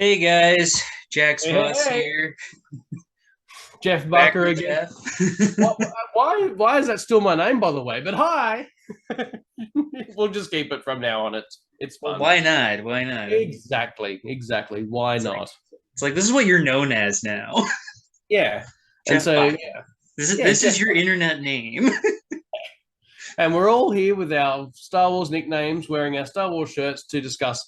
Hey guys, Jax Hey, Foss hey, here, Jeff back Barker with again. Jeff. What, why is that still my name, by the way? But hi. We'll just keep it from now on. It's Well, fun. why not? Why not? Exactly. Why It's like not? it's like this is what you're known as now, Yeah. And Jeff so Fox. yeah, yeah, This Jeff. is your internet name. And we're all here with our Star Wars nicknames, wearing our Star Wars shirts to discuss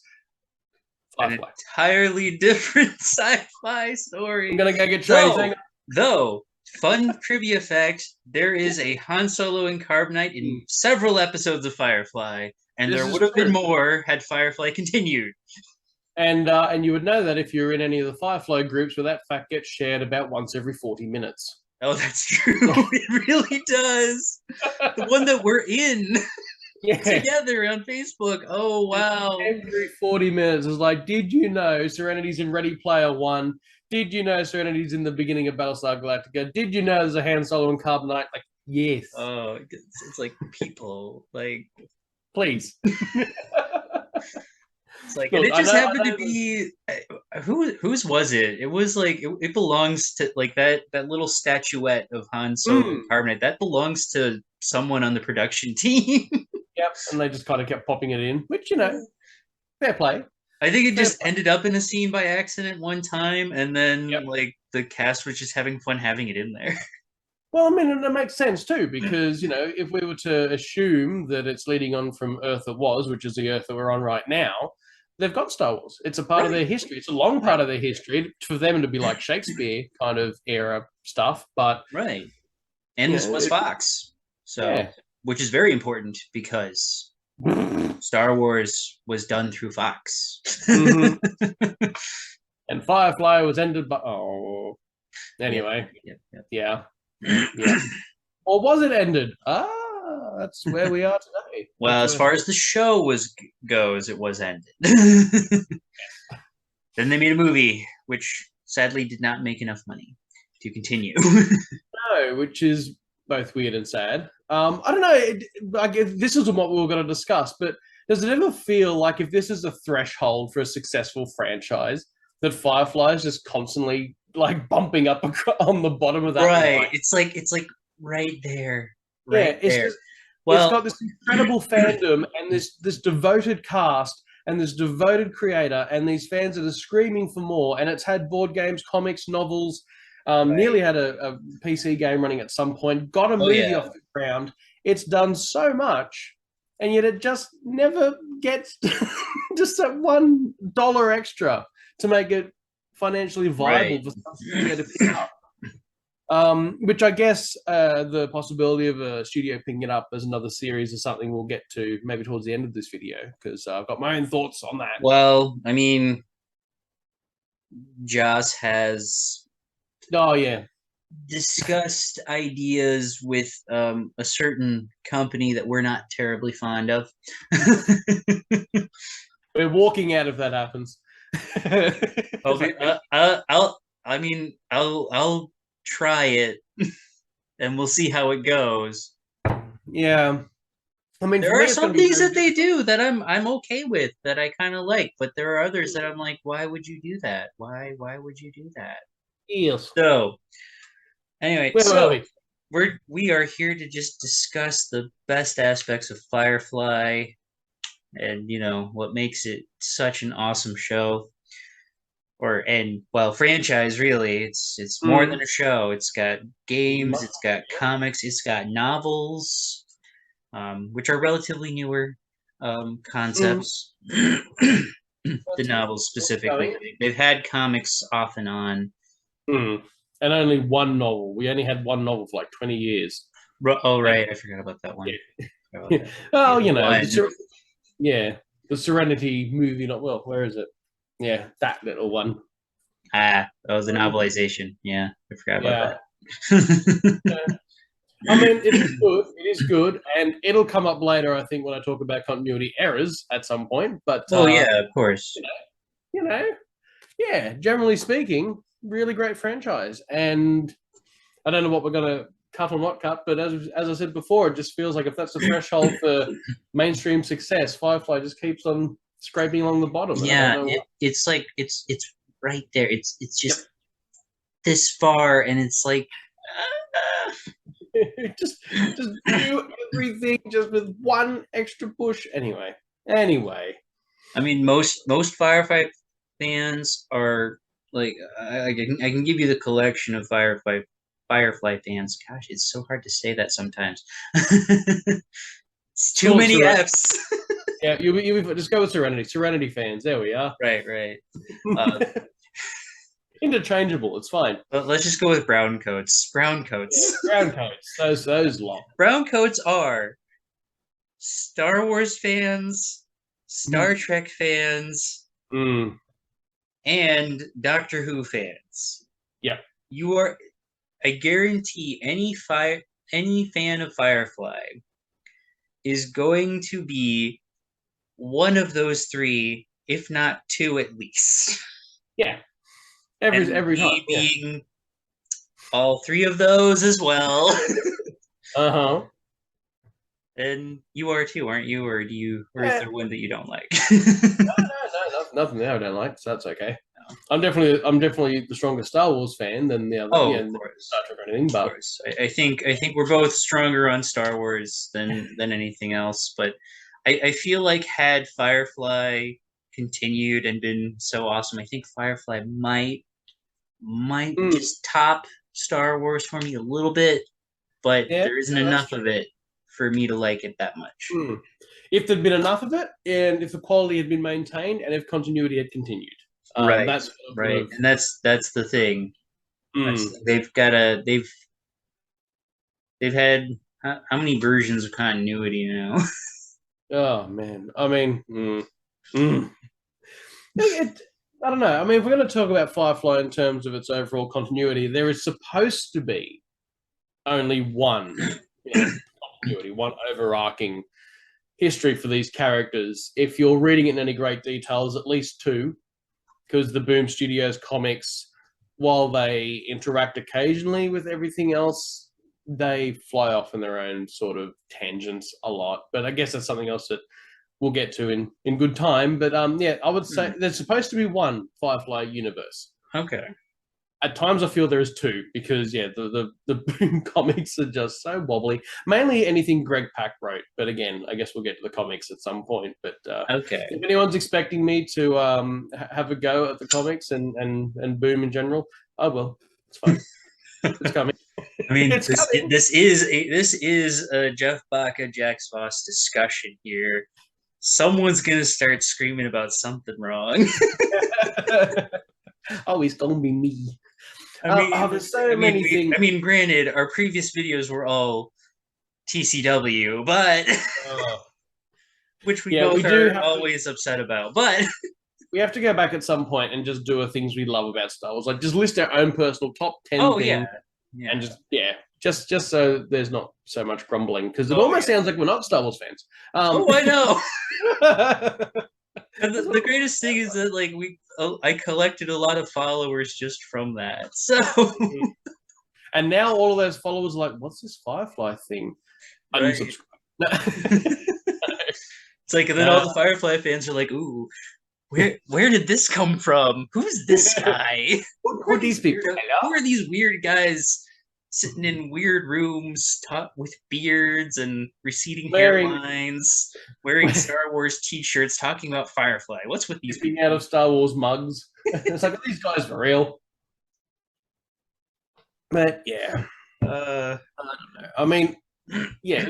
An Firefly. entirely different sci-fi I'm story. gonna go get changed. Hang Though, though, fun trivia fact: there is a Han Solo and Carbonite in on. several episodes of Firefly, and This there is would have been true. more had Firefly continued. And you would know that if you're in any of the Firefly groups where that fact gets shared about once every 40 minutes. Oh, that's true. It really does. The one that we're in Yeah. together on Facebook. Oh, wow. Every 40 minutes is like, did you know Serenity's in Ready Player One? Did you know Serenity's in the beginning of Battlestar Galactica? Did you know there's a Han Solo and Carbonite? Like, yes, Oh, it's like people. Like, please. it's like, and Look, it just happened I to know. be whose was it? It was like it belongs to like that little statuette of Han Solo and Mm, Carbonite. That belongs to someone on the production team. yep, and they just kind of kept popping it in, which fair play, I think it fair just play. ended up in a scene by accident one time, and then Yep. like the cast was just having fun having it in there. Well, I mean, and that makes sense too, because if we were to assume that it's leading on from Earth that was, which is the Earth that we're on right now, they've got Star Wars. It's a part of their Right, history. It's a long part right, of their history for them to be like Shakespeare kind of era stuff. But right. And you this know, was Fox. So, yeah. which is very important because Star Wars was done through Fox. Hmm. And Firefly was ended by Yep, anyway, yep, yep. yeah, yeah. Or was it ended? That's where we are today. That's Well, as where. far as the show was goes, it was ended. Then they made a movie, which sadly did not make enough money to continue. No, which is both weird and sad. I don't know. I guess this is what we were going to discuss, but does it ever feel like if this is a threshold for a successful franchise, that Firefly is just constantly like bumping up on the bottom of that Right. line? It's like right there. Right Yeah, it's there. just it's Well, got this incredible fandom and this devoted cast and this devoted creator and these fans that are screaming for more. And it's had board games, comics, novels. Nearly right. had a PC game running at some point. Got a Oh movie yeah. off the ground. It's done so much, and yet it just never gets just that $1 extra to make it financially Right. viable for some studio to pick up. Which I guess the possibility of a studio picking it up as another series is something we'll get to maybe towards the end of this video because I've got my own thoughts on that. Well, I mean, Joss has Oh yeah, discussed ideas with a certain company that we're not terribly fond of. we're walking out if that happens. I'll It's be, like, I mean, I'll try it and we'll see how it goes. yeah, I mean for There are me it's some going to be things very that they difficult. do that I'm okay with that I kind of like, but there are others that I'm like, why would you do that? Why would you do that? Yes. So anyway, Where were so we? we are here to just discuss the best aspects of Firefly and what makes it such an awesome show franchise. Really, it's more than Mm. a show. It's got games, Much, it's got yeah. comics, it's got novels, which are relatively newer Mm. concepts. The That's it. novels Still specifically, going. they've had comics off and on. Mm. And only one novel. We only had one novel for like 20 years. Oh And right, I forgot about that one. Forgot about yeah. that. Oh, The one. yeah, the Serenity movie. Not well. Where is it? Yeah, that little one. Oh, the novelization. Yeah, I forgot about Yeah. that. I mean, it is good. It is good, and it'll come up later. I think when I talk about continuity errors at some point. But Well, yeah, of course. you know, yeah. Generally speaking, really great franchise, and I don't know what we're gonna cut or not cut, but as I said before, it just feels like if that's the threshold for mainstream success, Firefly just keeps on scraping along the bottom, and I don't Yeah, know why. it's like it's right there. It's Yep. just this far, and it's like, just do everything just with one extra push. Anyway. I mean, most Firefly fans are like, I can give you the collection of Firefly fans. Gosh, it's so hard to say that sometimes. It's too Call it many Serenity. F's. Yeah, you just go with Serenity. Serenity fans. There we are. Right, right. Uh, Interchangeable. It's fine. but let's just go with brown coats. Brown Yeah, coats. brown coats. Those lot. Brown coats are Star Wars fans, Star Trek fans, Mm. and Doctor Who fans. Yeah. You are, I guarantee any fan of Firefly is going to be one of those three, if not two at least. Yeah. And Every time. me Yeah. being all three of those as well. Uh-huh. And you are too, aren't you? Or or is Yeah. there one that you don't like? No, nothing there I don't like, so that's okay. I'm definitely the strongest Star Wars fan than the other, Oh, yeah, of course. Star Trek or anything, Of but course. I think we're both stronger on Star Wars than anything else, but I feel like had Firefly continued and been so awesome, I think Firefly might mm, just top Star Wars for me a little bit, but yeah, there isn't no, that's enough true. of it for me to like it that much. Mm. If there'd been enough of it, and if the quality had been maintained, and if continuity had continued, Right, that's what would right. have. And that's the thing. That's Mm. they've had how many versions of continuity now? Oh man, I mean, mm. I don't know. I mean, if we're going to talk about Firefly in terms of its overall continuity, there is supposed to be only one, continuity, one overarching history for these characters. If you're reading it in any great details, at least two, because the Boom Studios comics, while they interact occasionally with everything else, they fly off in their own sort of tangents a lot. But I guess that's something else that we'll get to in good time. But yeah, I would say there's supposed to be one Firefly universe. Okay. At times, I feel there is two because yeah, the Boom comics are just so wobbly. Mainly anything Greg Pak wrote, but again, I guess we'll get to the comics at some point. But Okay. if anyone's expecting me to have a go at the comics and Boom in general, I will. It's fine. It's coming. I mean, It's coming. this is a Jeff Baca Jax Voss discussion here. Someone's gonna start screaming about something wrong. Oh, it's gonna be me. There's so I mean, many things. I mean, granted, our previous videos were all TCW, but which we Yeah, we both do are have to. always upset about. But We have to go back at some point and just do a things we love about Star Wars. Like just list our own personal top 10 oh things yeah, and just so there's not so much grumbling because it oh almost yeah, sounds like we're not Star Wars fans. oh I know. And That's the what greatest thing is that like I collected a lot of followers just from that. So and now all of those followers are like, what's this Firefly thing? right. Unsubscribe. It's like, and then all the Firefly fans are like, "Ooh, where did this come from? Who's this guy? Who are these people? Who are these weird guys sitting in weird rooms, with beards and receding Wearing hairlines, wearing Star Wars T-shirts, talking about Firefly? What's with these sipping people?" out of Star Wars mugs. It's like, are these guys for real? But yeah, Uh, I don't know. I mean, yeah,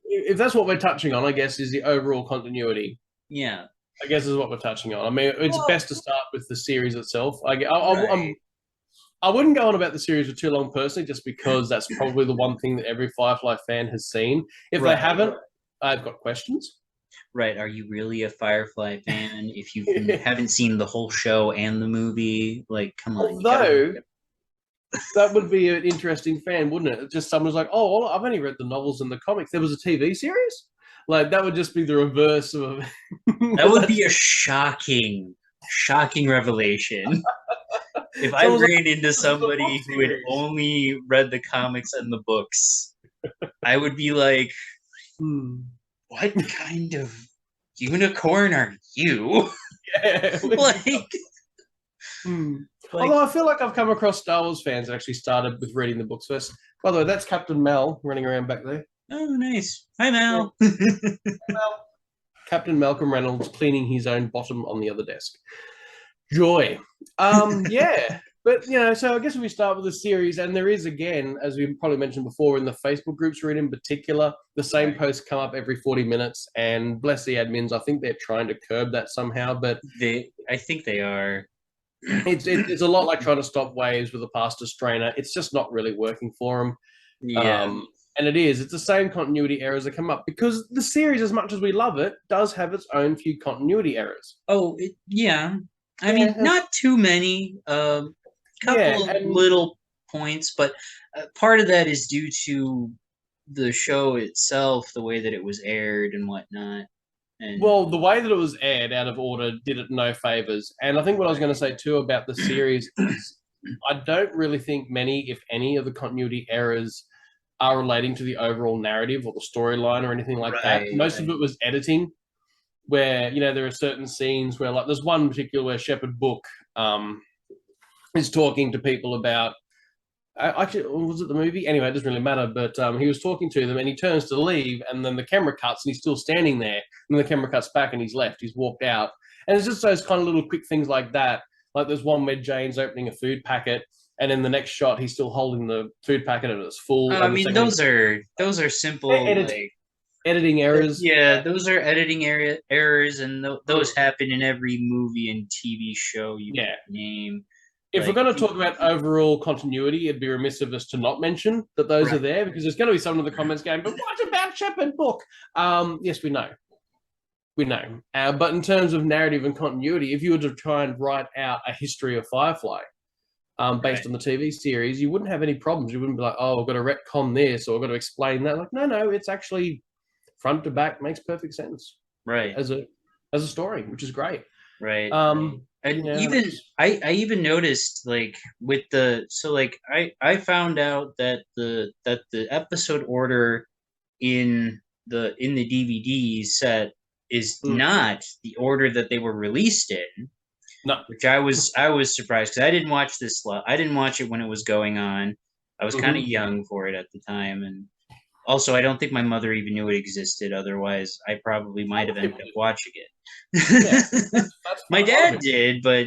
if that's what we're touching on, I guess is the overall continuity. yeah. I guess is what we're touching on. I mean, it's Well, best to start with the series itself. right, I wouldn't go on about the series for too long personally, just because that's probably the one thing that every Firefly fan has seen. If they right, haven't, I've got questions. right. Are you really a Firefly fan if you haven't seen the whole show and the movie? Like, come on, you gotta. Although that would be an interesting fan, wouldn't it? Just someone's like, "Oh, well, I've only read the novels and the comics. There was a TV series." Like that would just be the reverse of. That would be a shocking, shocking revelation. If I Someone's like, ran into "This is a book somebody who had series." only read the comics and the books, I would be like, Hmm. what kind of unicorn are you? Yeah. Like, Hmm. Like, Although I feel like I've come across Star Wars fans that actually started with reading the books first. By the way, that's Captain Mel running around back there. oh, nice. Hi, Yeah, Mal. Mel. Captain Malcolm Reynolds cleaning his own bottom on the other desk. Joy. Yeah. But so I guess if we start with the series, and there is again, as we probably mentioned before, in the Facebook groups we're in particular, the same Right. posts come up every 40 minutes. And bless the admins, I think they're trying to curb that somehow, but I think they are. it's a lot like trying to stop waves with a pasta strainer. It's just not really working for them. Yeah. And it's the same continuity errors that come up because the series, as much as we love it, does have its own few continuity errors. Oh, yeah. I mean, Yeah, not too many. yeah, Couple of and little points, but part of that is due to the show itself, the way that it was aired and whatnot. And well, the way that it was aired out of order did it no favors. And I think what I was going to say too about the series is I don't really think many, if any, of the continuity errors are relating to the overall narrative or the storyline or anything like that. right, Most of it was editing, where there are certain scenes where, like, there's one particular where Shepherd Book is talking to people about. Actually, was it the movie? Anyway, it doesn't really matter. But he was talking to them, and he turns to leave, and then the camera cuts, and he's still standing there. And then the camera cuts back, and he's left. He's walked out, and it's just those kind of little quick things like that. Like there's one where Jane's opening a food packet, and in the next shot, he's still holding the food packet, and it's full. I And the mean, second those are simple, like, editing errors. yeah, those are editing area errors, and Mm. those happen in every movie and TV show you Yeah. can name. If we're Like, going to talk about overall continuity, it'd be remiss of us to not mention that those are right, there because there's going to be some of the comments going, but what about Shepherd Book? Yes, we know. We know. But in terms of narrative and continuity, if you were to try and write out a history of Firefly based right, on the TV series, you wouldn't have any problems. You wouldn't be like, oh, I've got to retcon this or I've got to explain that. Like, no, it's actually front to back makes perfect sense right, as a story, which is great. right. And Yeah, even I even noticed, like, with the so like I found out that the episode order in the DVD set is not the order that they were released in, no. which I was surprised because I didn't watch I didn't watch it when it was going on. I was kind of Mm-hmm. young for it at the time, and also I don't think my mother even knew it existed. Otherwise, I probably might have ended up watching Yeah, it. that's My fine. A lot of dad people. did, but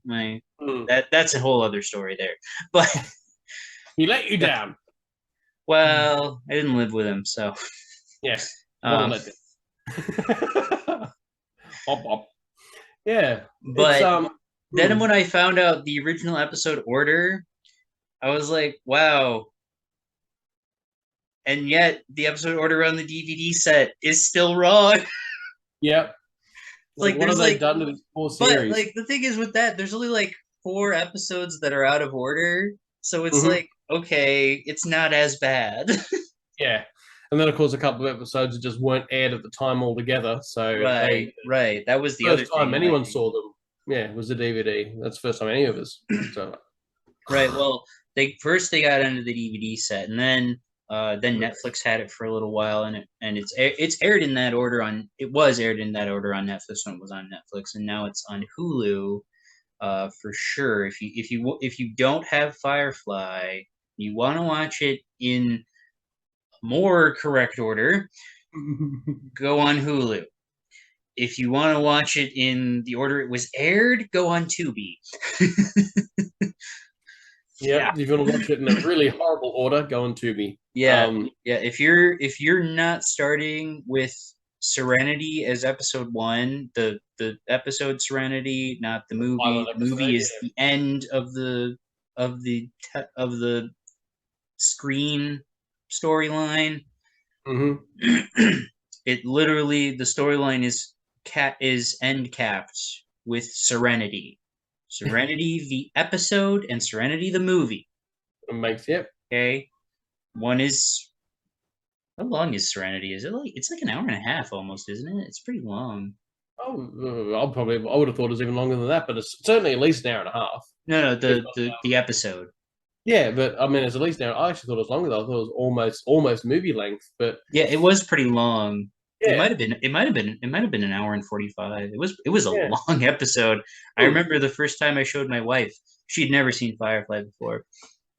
my Mm. that's a whole other story there. But He let you down. well, I didn't live with him, so Yeah. What a um, letdown. Hop, hop. Yeah. It's but then hmm. when I found out the original episode order, I was like, wow. And yet the episode order on the DVD set is still wrong. Yep. Like, Like, what have there's they like, done to this poor but series? like the thing is with that, there's only like 4 episodes that are out of order. So it's Hmm. like, okay, it's not as bad. Yeah. And then, of course, a couple of episodes that just weren't aired at the time altogether. So Right, right. That was the other first time thing. anyone Like, saw them, yeah, was the DVD. That's the first time any of us. So, right. Well, they got into the DVD set, and then Netflix had it for a little while, and it's aired in that order on it was aired in that order on Netflix when it was on Netflix, and now it's on Hulu, for sure. If you don't have Firefly, you want to watch it in more correct order, go on Hulu. If you want to watch it in the order it was aired, go on Tubi. yep. Yeah. If you want to watch it in a really horrible order, go on Tubi. Yeah, yeah. If you're not starting with Serenity as episode one, the episode Serenity, not the movie. Pilot The episode, movie is yeah. the end of the screen storyline. Hmm. It literally, the storyline is end capped with Serenity. Serenity the episode and Serenity the movie. It makes, yep. Okay, one is how long is Serenity? Is it like it's like an hour and a half almost, isn't it? It's pretty long. Oh, I would have thought it was even longer than that, but it's certainly at least an hour and a half. No, no, If the episode. Yeah, but I mean, it's at least an hour. I actually thought it was longer though. I thought it was almost movie length. But Yeah, it was pretty long. Yeah, it might have been an hour and 45. It was a yeah. long episode. I Hmm. remember the first time I showed my wife, she'd never seen Firefly before.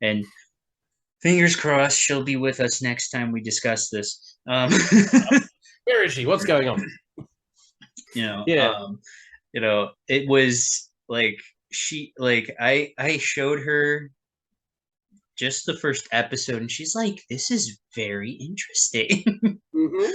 And fingers crossed she'll be with us next time we discuss this. Where is she? What's going on? you know, Yeah. um, it was like I showed her just the first episode and she's like, this is very interesting. Mm-hmm.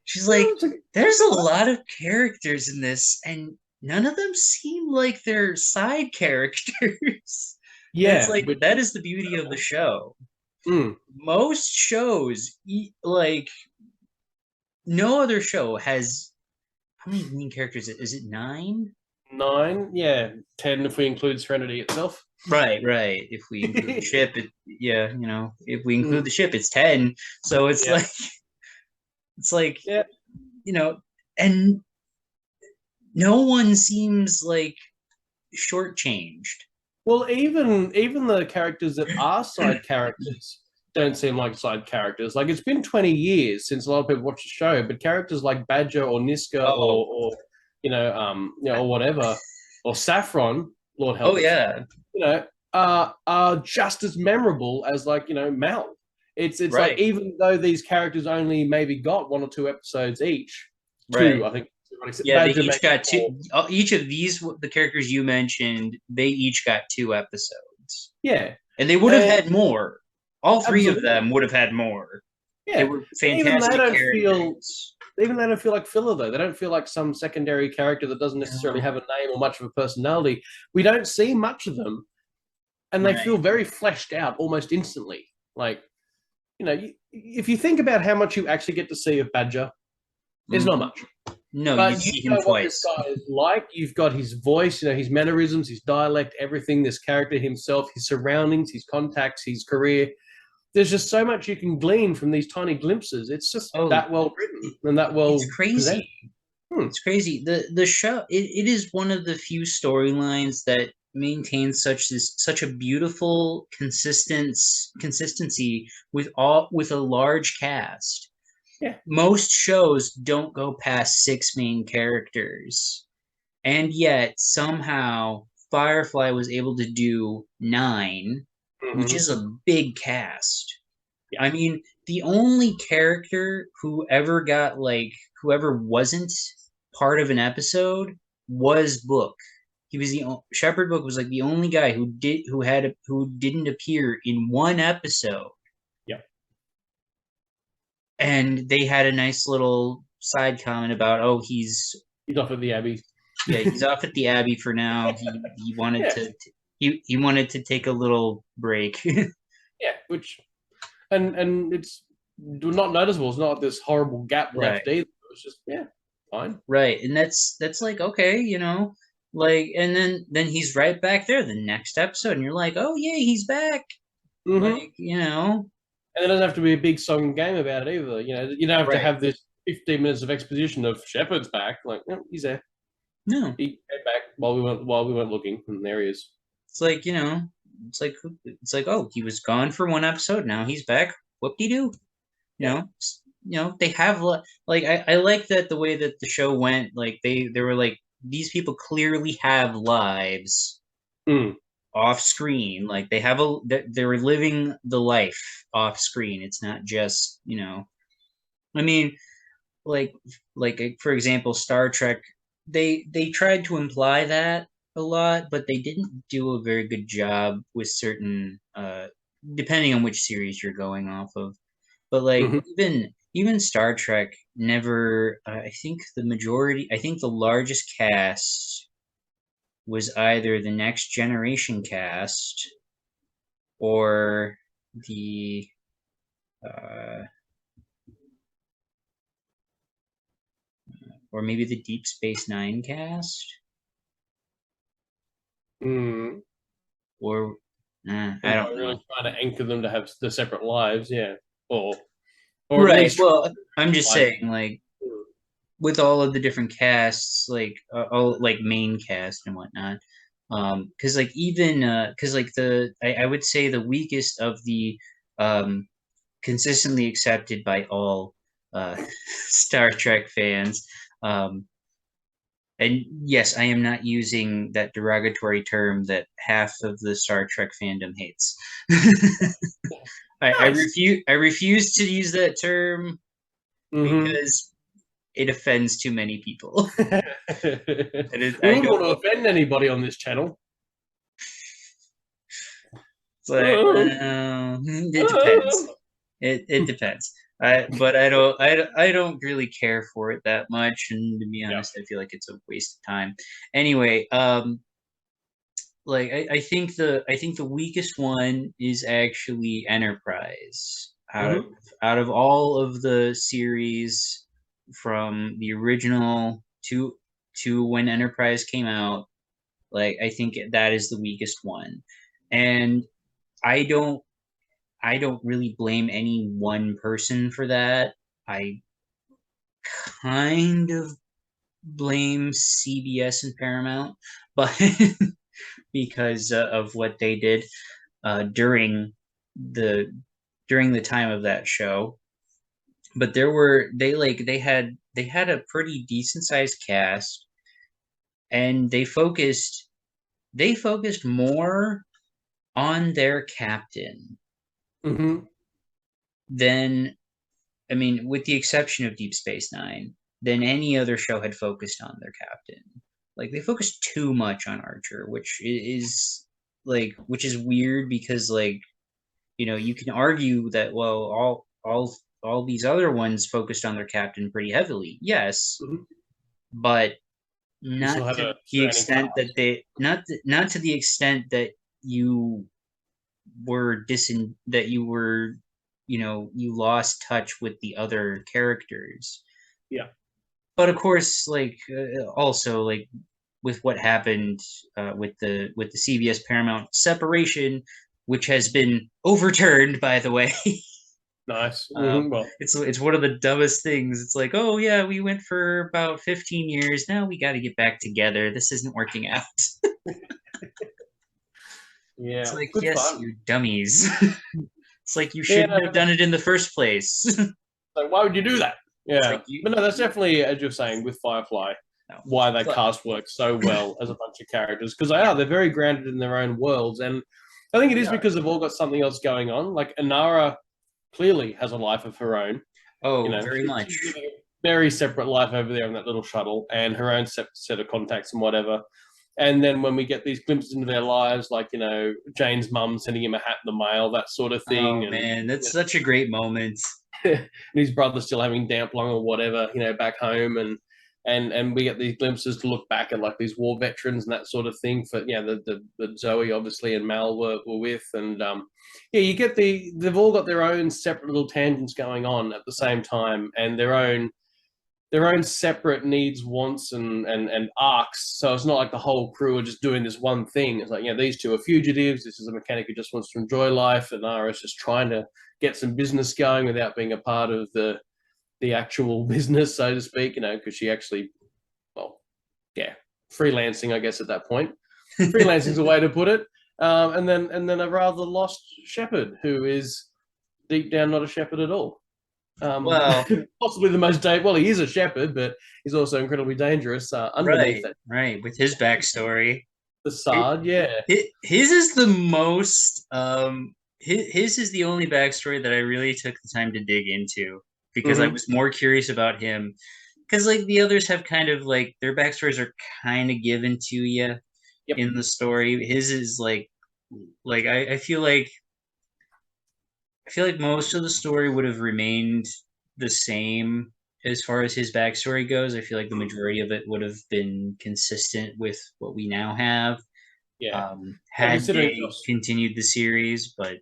She's Well, like, it's a, there's a lot of characters in this, and none of them seem like they're side characters. And it's yeah, like, which that is the beauty of the show. mm, Most shows, like, no other show has, how many main characters? Is it nine? 9, yeah, 10 if we include Serenity itself. Right. If we include the ship, yeah, if we include Mm, the ship, it's 10. So it's yeah, like, it's like, yeah. you know, and no one seems like shortchanged. Well, even the characters that are side characters don't seem like side characters. Like it's been 20 years since a lot of people watch the show, but characters like Badger or Niska Oh, or or whatever, or Saffron, Lord oh help us, yeah, you know, are just as memorable as like Mel. It's like right, even though these characters only maybe got 1 or 2 episodes each, two right. I think. Yeah, they Badger each maybe got two. 4. Each of these, the characters you mentioned, they each got 2 episodes, Yeah, and they would have and had more. All three of absolutely. them would have had more. They Yeah, were and even they fantastic don't feel characters. even they don't feel like filler though. They don't feel like some secondary character that doesn't necessarily No, have a name or much of a personality. We don't see much of them, and they feel right. very fleshed out almost instantly. Like if you think about how much you actually get to see of Badger, it's not Mhm. much. No, you But you see him know what this twice. guy is like. You've got his voice, his mannerisms, his dialect, everything. This character himself, his surroundings, his contacts, his career. There's just so much you can glean from these tiny glimpses. It's just Oh, that well written it, and that it's well presented. crazy. Hmm. It's crazy. The show, it is one of the few storylines that maintains such a beautiful consistency with a large cast. Yeah. Most shows don't go past six main characters, and yet somehow Firefly was able to do nine, which Mm-hmm. is a big cast. Yeah. I mean, the only character whoever wasn't part of an episode was Book. He was Shepherd Book was like the only guy who didn't appear in one episode, Yeah. and they had a nice little side comment about, oh, He's off at the Abbey. he's off at the Abbey for now. He wanted Yeah. he wanted to take a little break. Yeah. Which and it's not noticeable. It's not this horrible gap Right. left either. It's just fine. Right. And that's like, okay, like, and then he's right back there the next episode and you're like, "Oh yeah, he's back." Mm-hmm. Like, And it doesn't have to be a big song and game about it either. You don't have to right. have this 15 minutes of exposition of Shepard's back. Like, no, he's there. No. He came back while we went looking, and there he is. It's like, it's like, "Oh, he was gone for one episode, now he's back. Whoop-de-doo." Yeah. They have like I like that the way that the show went, like they were like, these people clearly have lives Mm. off screen. Like they're living the life off screen. It's not just, I mean, like for example, Star Trek, they tried to imply that a lot, but they didn't do a very good job with certain depending on which series you're going off of. But like Hmm. even Star Trek never I think the largest cast was either the Next Generation cast or the uh, or maybe the Deep Space Nine cast, Mm. or I And by don't really know. trying to anchor them to have the separate lives, yeah, or at Right. least Well, I'm just lives. saying, like, with all of the different casts, like all like main cast and whatnot. Because like even because like I would say the weakest of the consistently accepted by all uh, Star Trek fans. Um, and yes, I am not using that derogatory term that half of the Star Trek fandom hates. I Nice. refuse. I refuse to use that term Mm-hmm. because it offends too many people. And We I wouldn't don't. want to offend anybody on this channel. It's like Um, it depends. It depends. But I don't really care for it that much, and to be yeah. honest, I feel like it's a waste of time. Anyway, like I think the weakest one is actually Enterprise. Mm-hmm. Out of all of the series from the original to when Enterprise came out, like I think that is the weakest one. And I don't I don't really blame any one person for that. I kind of blame CBS and Paramount, but because of what they did during the time of that show. But there were they had a pretty decent sized cast, and they focused more on their captain Mm-hmm. than, I mean, with the exception of Deep Space Nine, than any other show had focused on their captain. Like they focused too much on Archer, is which is weird because you can argue that well all these other ones focused on their captain pretty heavily. Yes, Mm-hmm. but You not still had to a the surrounding extent that cast. not to the extent that you you were you lost touch with the other characters. Yeah. But of course, also with what happened with the CBS Paramount separation, which has been overturned, by the way. Nice. Mm-hmm. Well, It's one of the dumbest things. It's like, oh yeah, we went for about 15 years. Now we got to get back together. This isn't working out. It's yeah, like, good yes, fun. you dummies. It's like you Yeah, shouldn't have done it in the first place. so why would you do that? It's Yeah, like you, but no, that's definitely, as you're saying, with Firefly, no. why that But cast works so well as a bunch of characters because they're very grounded in their own worlds, and I think it they is are. because they've all got something else going on. Like Inara clearly has a life of her own. You Oh, know, very she's much. living a very separate life over there on that little shuttle, and her own set of contacts and whatever. And then when we get these glimpses into their lives, like Jane's mum sending him a hat in the mail, that sort of thing, Oh and man, that's such a great moment. and his brother still having damp lung or whatever, back home, and we get these glimpses to look back at like these war veterans and that sort of thing. For the Zoe obviously and Mal were with, and yeah, you get they've all got their own separate little tangents going on at the same time, and their own separate needs, wants, and arcs. So it's not like the whole crew are just doing this one thing. It's like, these two are fugitives. This is a mechanic who just wants to enjoy life, and Nara's just trying to get some business going without being a part of the actual business, so to speak. Because she actually, well, yeah, freelancing, I guess, at that point. Freelancing is a way to put it. And then a rather lost shepherd who is deep down not a shepherd at all. Um, Well, Possibly the most well, he is a shepherd, but he's also incredibly dangerous underneath right, it. right. With his backstory, it, Facade, yeah. his is the most his is the only backstory that I really took the time to dig into because I Mm-hmm. was more curious about him. Because like the others have kind of like their backstories are kind of given to you Yep. in the story. His is like I feel like most of the story would have remained the same as far as his backstory goes. I feel like the majority of it would have been consistent with what we now have, Yeah. Well, had considering they Joss, continued the series. But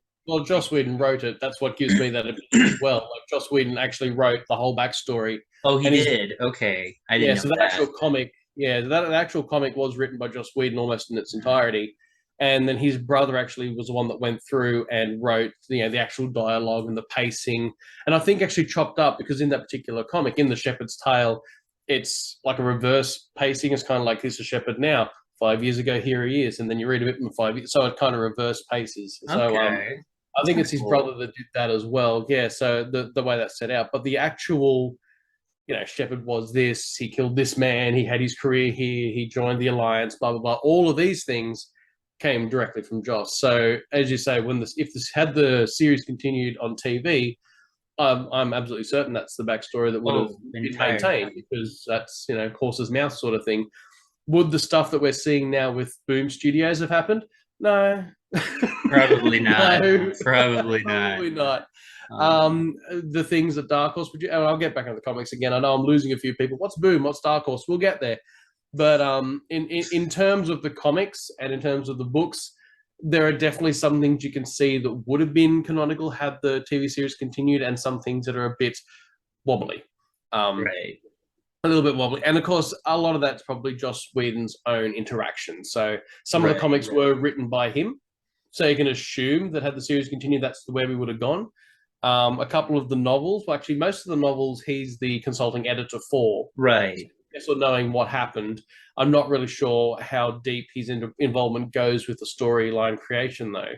Joss Whedon wrote it, that's what gives me that opinion as well. Like Joss Whedon actually wrote the whole backstory, oh, he and he's did. Okay, I didn't yeah. know So that that. actual comic, yeah, that actual comic was written by Joss Whedon almost in its entirety, and then his brother actually was the one that went through and wrote the actual dialogue and the pacing, and I think actually chopped up because in that particular comic, in the Shepherd's Tale, it's like a reverse pacing. It's kind of like this is Shepherd now. 5 years ago, here he is, and then you read a bit from 5 years, so it kind of reverse paces. So Okay. I think kind it's of his cool. brother that did that as well. Yeah, so the way that's set out, but the actual, Shepard was this. He killed this man. He had his career here. He joined the alliance. Blah blah blah. All of these things came directly from Joss. So as you say, if this had the series continued on TV, I'm absolutely certain that's the backstory that would have Oh, been entirely. maintained because that's horse's mouth sort of thing. Would the stuff that we're seeing now with Boom Studios have happened? No. Probably not. No, Probably not. probably not. Um, The things that Dark Horse produced, and I'll get back into the comics again. I know I'm losing a few people. What's Boom? What's Dark Horse? We'll get there. But in terms of the comics and in terms of the books, there are definitely some things you can see that would have been canonical had the TV series continued, and some things that are a bit wobbly. Um, right. a little bit wobbly. And of course, a lot of that's probably Joss Whedon's own interaction. So some of the Right. comics were written by him. So you can assume that had the series continued, that's the way we would have gone. A couple of the novels, well, actually, most of the novels, he's the consulting editor for. Right. Yes, or knowing what happened, I'm not really sure how deep his involvement goes with the storyline creation, though.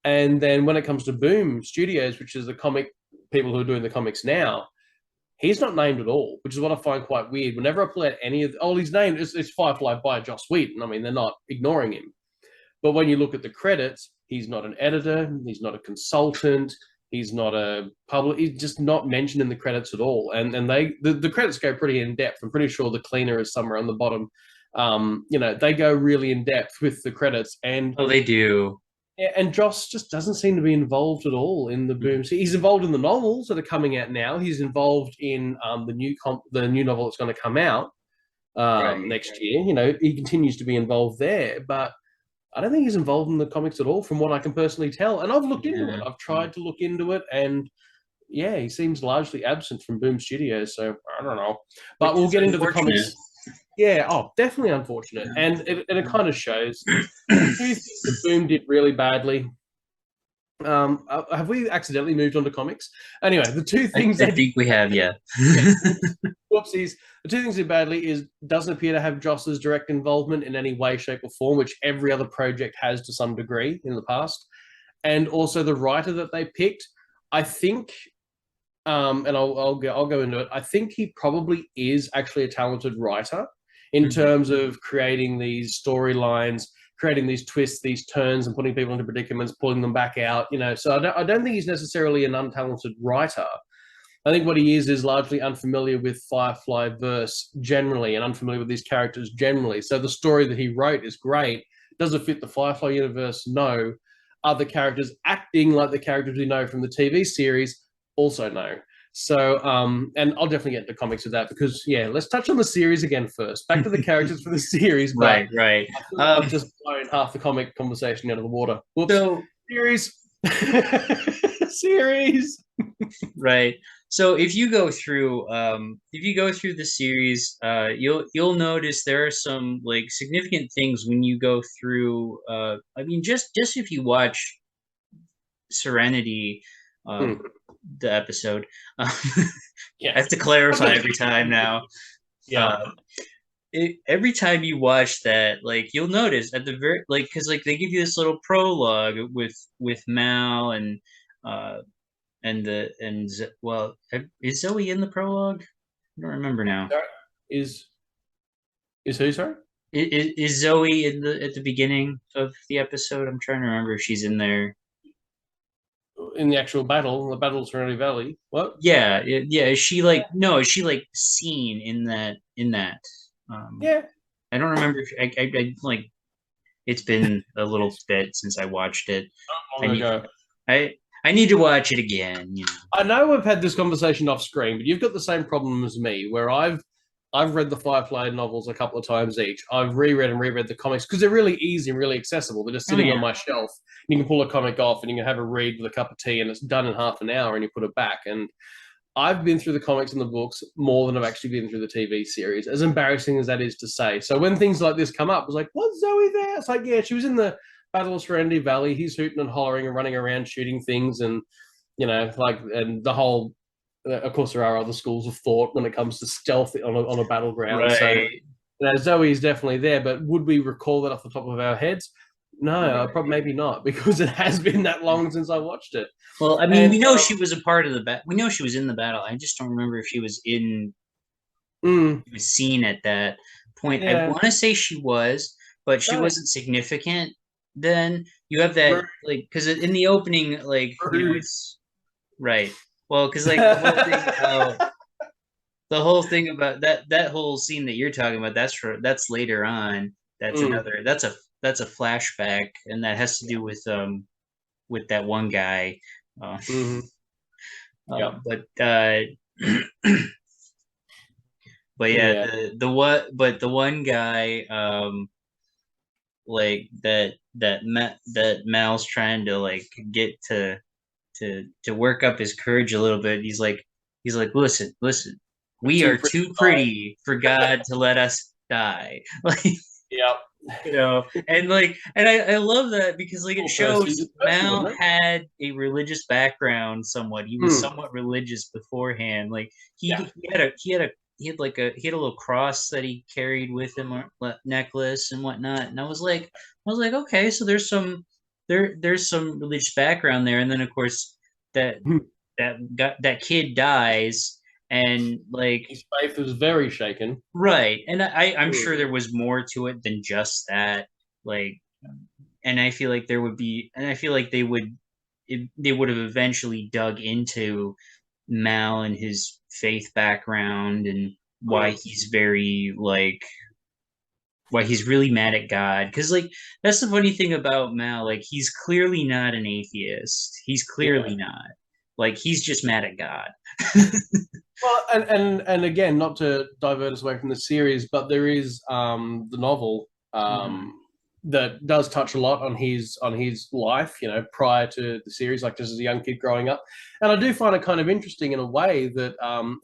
And then when it comes to Boom Studios, which is the comic people who are doing the comics now, he's not named at all, which is what I find quite weird. Whenever I play any of, he's named, it's Firefly by Joss Whedon. I mean, they're not ignoring him. But when you look at the credits, he's not an editor, he's not a consultant, he's not a public, he's just not mentioned in the credits at all. And the credits go pretty in depth. I'm pretty sure the cleaner is somewhere on the bottom. They go really in depth with the credits, Oh, they do. and Joss just doesn't seem to be involved at all in the Boom. He's involved in the novels that are coming out now. He's involved in the new novel that's going to come out Right. next year. He continues to be involved there, but I don't think he's involved in the comics at all, from what I can personally tell. And I've looked into it. Yeah. I've tried to look into it, and yeah, he seems largely absent from Boom Studios. So I don't know, but Which we'll is get into the unfortunate. comics. Yeah, oh, definitely unfortunate, and it kind of shows. The two things that Boom did really badly. Have we accidentally moved on to comics? Anyway, the two things I they did, think we have, yeah. yeah, whoopsies. The two things they did badly is doesn't appear to have Joss's direct involvement in any way, shape, or form, which every other project has to some degree in the past, and also the writer that they picked. I think, and I'll go into it. I think he probably is actually a talented writer in Mhm. terms of creating these storylines, creating these twists, these turns, and putting people into predicaments, pulling them back out. So I don't think he's necessarily an untalented writer. I think what he is largely unfamiliar with Firefly verse generally and unfamiliar with these characters generally. So the story that he wrote is great. Does it fit the Firefly universe? No. Are the characters acting like the characters we know from the TV series? Also no. So, and I'll definitely get into comics with that because, yeah, let's touch on the series again first. Back to the characters for the series, but Right, right. I feel like Um, I've just blown half the comic conversation out of the water. Whoops. so Series. Series. right. So if you go through the series, you'll notice there are some like significant things when you go through. I mean, just if you watch Serenity, Hmm. the episode, I Yeah. have to clarify every time now. Yeah. Uh, every time you watch that, like you'll notice at the very like because like they give you this little prologue with Mal well, is Zoe in the prologue? I don't remember now. Is is who, sorry? Is Zoe in the at the beginning of the episode? I'm trying to remember if she's in there. In the actual battle, the Battle of Serenity Valley. What? Yeah, yeah. Is she like no? Is she like seen in that? Um, Yeah. I don't remember. If, I like. It's been a little bit since I watched it. I Long need ago. I I need to watch it again. You know. I know we've had this conversation off screen, but you've got the same problem as me, where I've read the Firefly novels a couple of times each. I've reread and reread the comics because they're really easy and really accessible. They're just Oh sitting on yeah. my shelf. You can pull a comic off and you can have a read with a cup of tea, and it's done in half an hour, and you put it back. And I've been through the comics and the books more than I've actually been through the TV series, as embarrassing as that is to say. So when things like this come up, it's like, what's Zoe there? It's like, yeah, she was in the Battle of Serenity Valley. He's hooting and hollering and running around shooting things, and and the whole. Of course, there are other schools of thought when it comes to stealth on a battleground. So Right. Zoe is definitely there, but would we recall that off the top of our heads? No, probably maybe not because it has been that long since I watched it. Well, I mean, And we know she was a part of the battle. We know she was in the battle. I just don't remember if she was in mm, she was seen at that point. I yeah, want to say she was, but she right, wasn't significant. Then you have that rude, like because in the opening, like rude. it's right. Well, because like the whole thing about that whole scene that you're talking about that's later on. That's Mm, another that's a flashback, and that has to do with that one guy. Uh, mm, uh, yep, but uh, but yeah, yeah, the what but the one guy like that Mal's trying to like get to work up his courage a little bit. He's like, listen, we're we too are pretty too to die. pretty for God to let us die. Like, Yep, and I love that because like it well, Percy, shows it's Percy, Mal wasn't it? had a religious background somewhat. He was Mm, somewhat religious beforehand. Like yeah, he had like he had a little cross that he carried with him, or necklace and whatnot. And I was like, okay, so there's some religious background there. And then of course that that kid dies, and like his faith was very shaken. right, and I'm Mm, sure there was more to it than just that. Like, and I feel like there would be, and I feel like they would have eventually dug into Mal and his faith background and why mm, he's very like why he's really mad at God. Because like that's the funny thing about Mal. Like he's clearly not an atheist. He's yeah. clearly not. Like he's just mad at God. Well, and again, not to divert us away from the series, but there is the novel Mhm. that does touch a lot on his life, you know, prior to the series, like just as a young kid growing up. And I do find it kind of interesting in a way that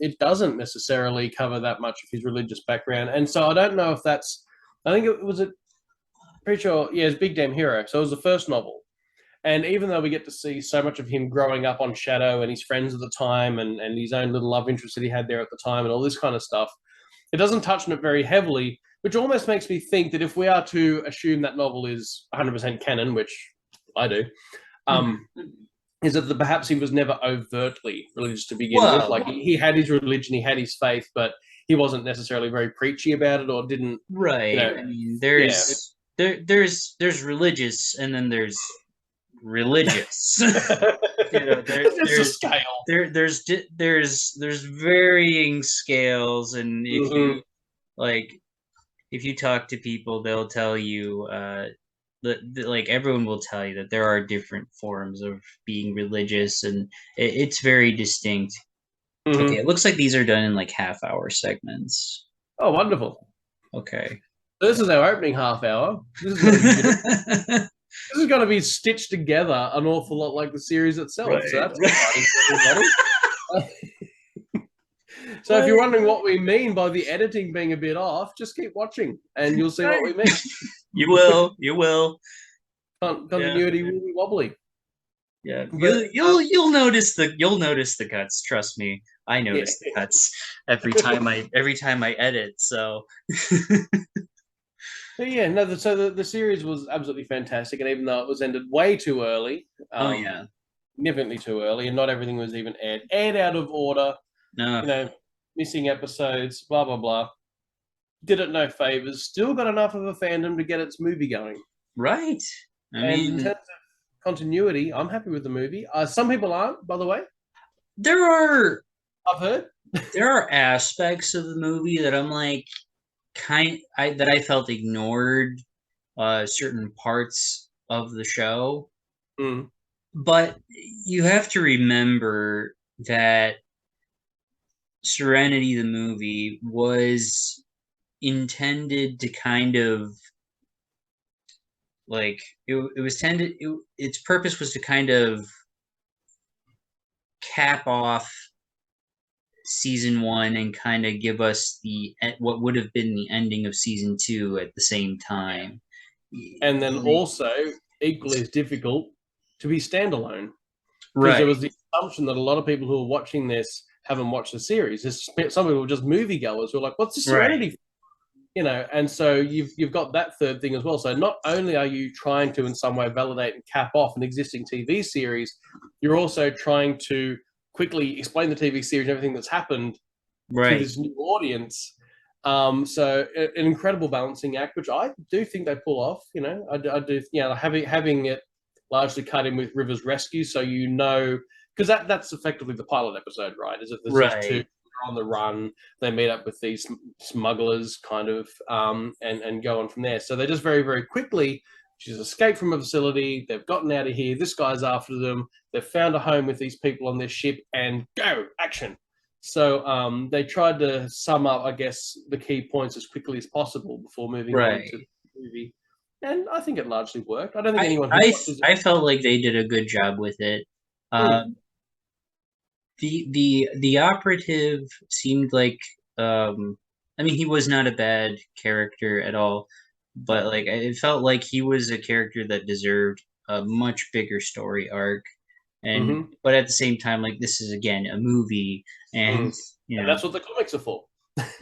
it doesn't necessarily cover that much of his religious background. And so I don't know if that's, I think it was a pretty sure, yeah, it's Big Damn Hero. So it was the first novel. And even though we get to see so much of him growing up on Shadow and his friends at the time and his own little love interest that he had there at the time and all this kind of stuff, it doesn't touch on it very heavily, which almost makes me think that if we are to assume that novel is 100% canon, which I do, um, is that perhaps he was never overtly religious to begin with. Well, Like he had his religion, he had his faith, but he wasn't necessarily very preachy about it or didn't, you right. know, I mean, yeah. there's religious, and then there's religious. You know, It's a scale. there's varying scales, and if Mm-hmm. like if you talk to people, they'll tell you like everyone will tell you that there are different forms of being religious, and it's very distinct. Okay, Mm-hmm. it looks like these are done in like half-hour segments. Oh, wonderful. Okay. This is our opening half hour. This is going to be good. This is going to be stitched together an awful lot like the series itself. So Right. that's exciting for everybody. So if you're Right. wondering what we mean by the editing being a bit off, just keep watching and you'll see what we mean. You will. You will. Yeah. Continuity will be wobbly. Yeah. But You'll notice the cuts. Trust me. I yeah. notice the cuts every time I edit. So But yeah, no, so the series was absolutely fantastic. And even though it was ended way too early, oh yeah. significantly too early, and not everything was even aired out of order, No. you know, missing episodes, blah, blah, blah. Did it no favors, still got enough of a fandom to get its movie going. Right. I And in mean, terms of continuity, I'm happy with the movie. Some people aren't, by the way. there are I've heard. there are aspects of the movie that I'm like that I felt ignored certain parts of the show. Mm, But you have to remember that Serenity, the movie, was intended to kind of like it was its purpose was to kind of cap off season one and kind of give us the what would have been the ending of season two at the same time. and then Like, also, equally as difficult, to be standalone. Because there right. was the assumption that a lot of people who are watching this haven't watched the series. There's some people who are just moviegoers who are like, what's the Right. Serenity? And so you've got that third thing as well. So not only are you trying to in some way validate and cap off an existing TV series, you're also trying to quickly explain the TV series and everything that's happened to Right. this new audience. So an incredible balancing act, which I do think they pull off. I do. Having it largely cut in with River's rescue, so because that's effectively the pilot episode, right? Is that there's these two Right. on the run, they meet up with these smugglers, kind of, and go on from there. So they just very very quickly. She's escaped from a facility. They've gotten out of here. This guy's after them. They've found a home with these people on this ship, and go action. So they tried to sum up, I guess, the key points as quickly as possible before moving on to Right. the movie. And I think it largely worked. I don't think I anyone who I watches it. I felt like they did a good job with it. Mm, Um, the operative seemed like I mean he was not a bad character at all, but no. like it felt like he was a character that deserved a much bigger story arc. And Mm-hmm. but at the same time, like this is again a movie, and Mm. you And know, that's what the comics are for.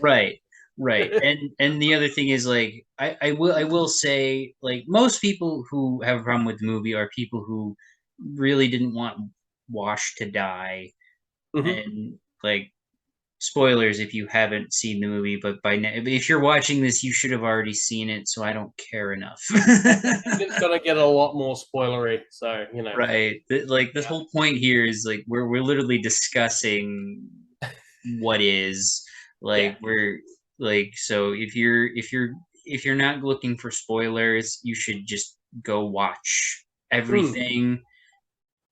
right, right. And the other thing is like I will say like most people who have a problem with the movie are people who really didn't want Wash to die. Mm-hmm. And like spoilers if you haven't seen the movie, but if you're watching this, you should have already seen it, so I don't care enough. It's gonna get a lot more spoilery. So Right. Like the yeah. whole point here is like we're literally discussing what is Yeah. like we're like so if you're not looking for spoilers, you should just go watch Mm. everything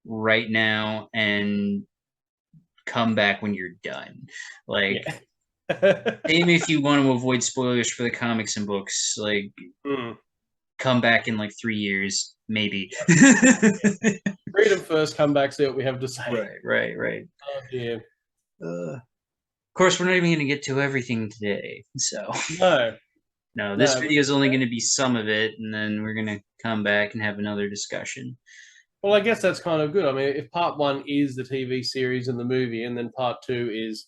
right now and come back when you're done. Like Yeah. maybe if you want to avoid spoilers for the comics and books, like Mm. come back in like 3 years, maybe. Read them first, come back, see what we have to say. Right, right, right. Oh dear. Of course, we're not even going to get to everything today. So, No, no, this no. video is only going to be some of it, and then we're going to come back and have another discussion. Well, I guess that's kind of good. I mean, if part one is the TV series and the movie, and then part two is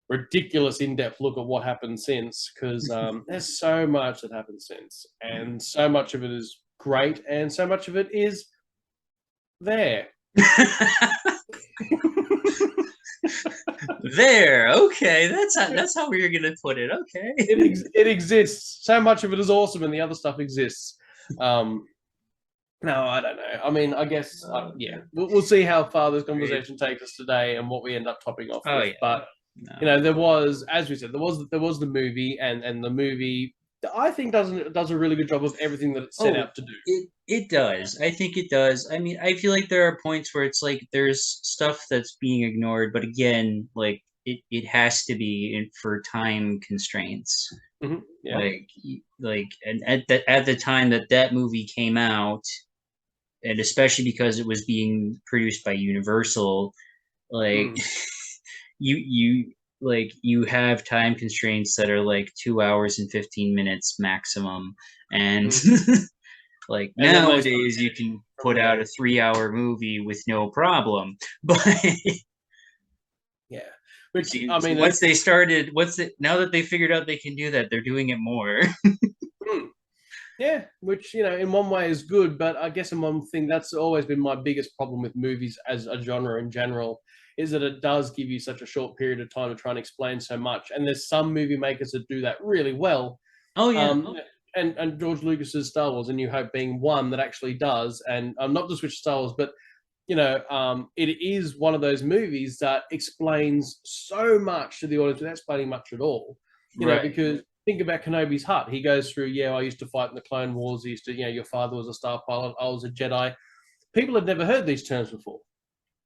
ridiculous in-depth look at what happened since, because there's so much that happened since, and so much of it is great, and so much of it is there. There, okay, that's how we're going to put it. Okay. It exists. So much of it is awesome, and the other stuff exists. Um, no, I don't know. I mean, I guess, yeah, we'll see how far this Great. conversation takes us today and what we end up topping off Oh with. yeah. But No. there was, as we said, there was the movie, and the movie I think does a really good job of everything that it set Oh, out to do. it does. I think it does. I mean, I feel like there are points where it's like there's stuff that's being ignored, but again, like it has to be for time constraints. Yeah. And at the time that movie came out, and especially because it was being produced by Universal, like Mm. you have time constraints that are like 2 hours and 15 minutes maximum, and Mm. like And then they start nowadays you can from put out there. a 3 hour movie with no problem. But Yeah. Which see, I so mean, once they started, now that they figured out they can do that, they're doing it more. mm, yeah, which in one way is good, but I guess in one thing that's always been my biggest problem with movies as a genre in general is that it does give you such a short period of time to try and explain so much. And there's some movie makers that do that really well. Oh yeah. And George Lucas's Star Wars: A New Hope being one that actually does, and not just with Star Wars, but it is one of those movies that explains so much to the audience without explaining much at all. Right. Because think about Kenobi's hut. He goes through, yeah, I used to fight in the Clone Wars. He used to, your father was a star pilot. I was a Jedi. People had never heard these terms before,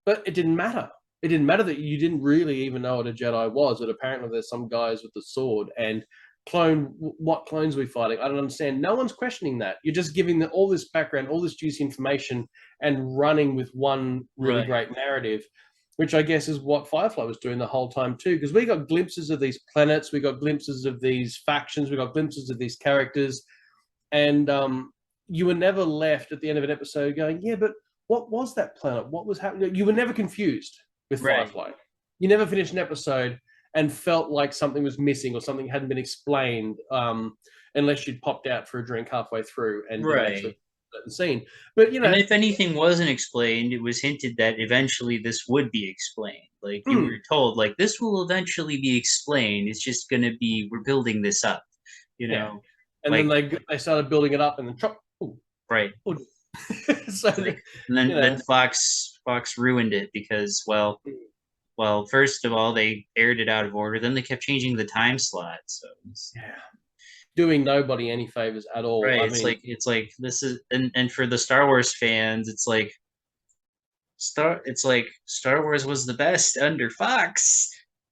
but it didn't matter. It didn't matter that you didn't really even know what a Jedi was. That apparently there's some guys with the sword and what clones are we fighting? I don't understand. No one's questioning that. You're just giving all this background, all this juicy information, and running with one really Right. great narrative, which I guess is what Firefly was doing the whole time too. Because we got glimpses of these planets, we got glimpses of these factions, we got glimpses of these characters, and you were never left at the end of an episode going, yeah, but what was that planet? What was happening? You were never confused with Right. Firefly. You never finished an episode and felt like something was missing or something hadn't been explained, unless you'd popped out for a drink halfway through and didn't actually Right. certain scene. But And if anything wasn't explained, it was hinted that eventually this would be explained. Like you were hmm, told, like this will eventually be explained. It's just gonna be we're building this up, you yeah. know? And then Like they started building it up, and then chop. Ooh, right. ooh. So It's like and you then know, Fox ruined it because well, first of all, they aired it out of order. Then they kept changing the time slot. So yeah, doing nobody any favors at all. right, I mean, it's like this is and for the Star Wars fans, it's like Star Wars was the best under Fox,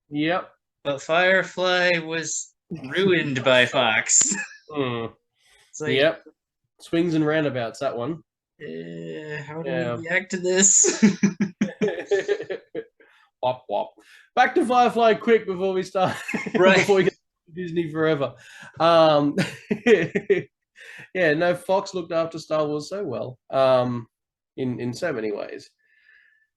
yep. but Firefly was ruined by Fox. Mm, It's like, yep. Swings and roundabouts, that one. how do we Yeah. react to this? Wop wop. Back to Firefly quick before we start Right. before we get to Disney forever. Um yeah, no, Fox looked after Star Wars so well. In so many ways.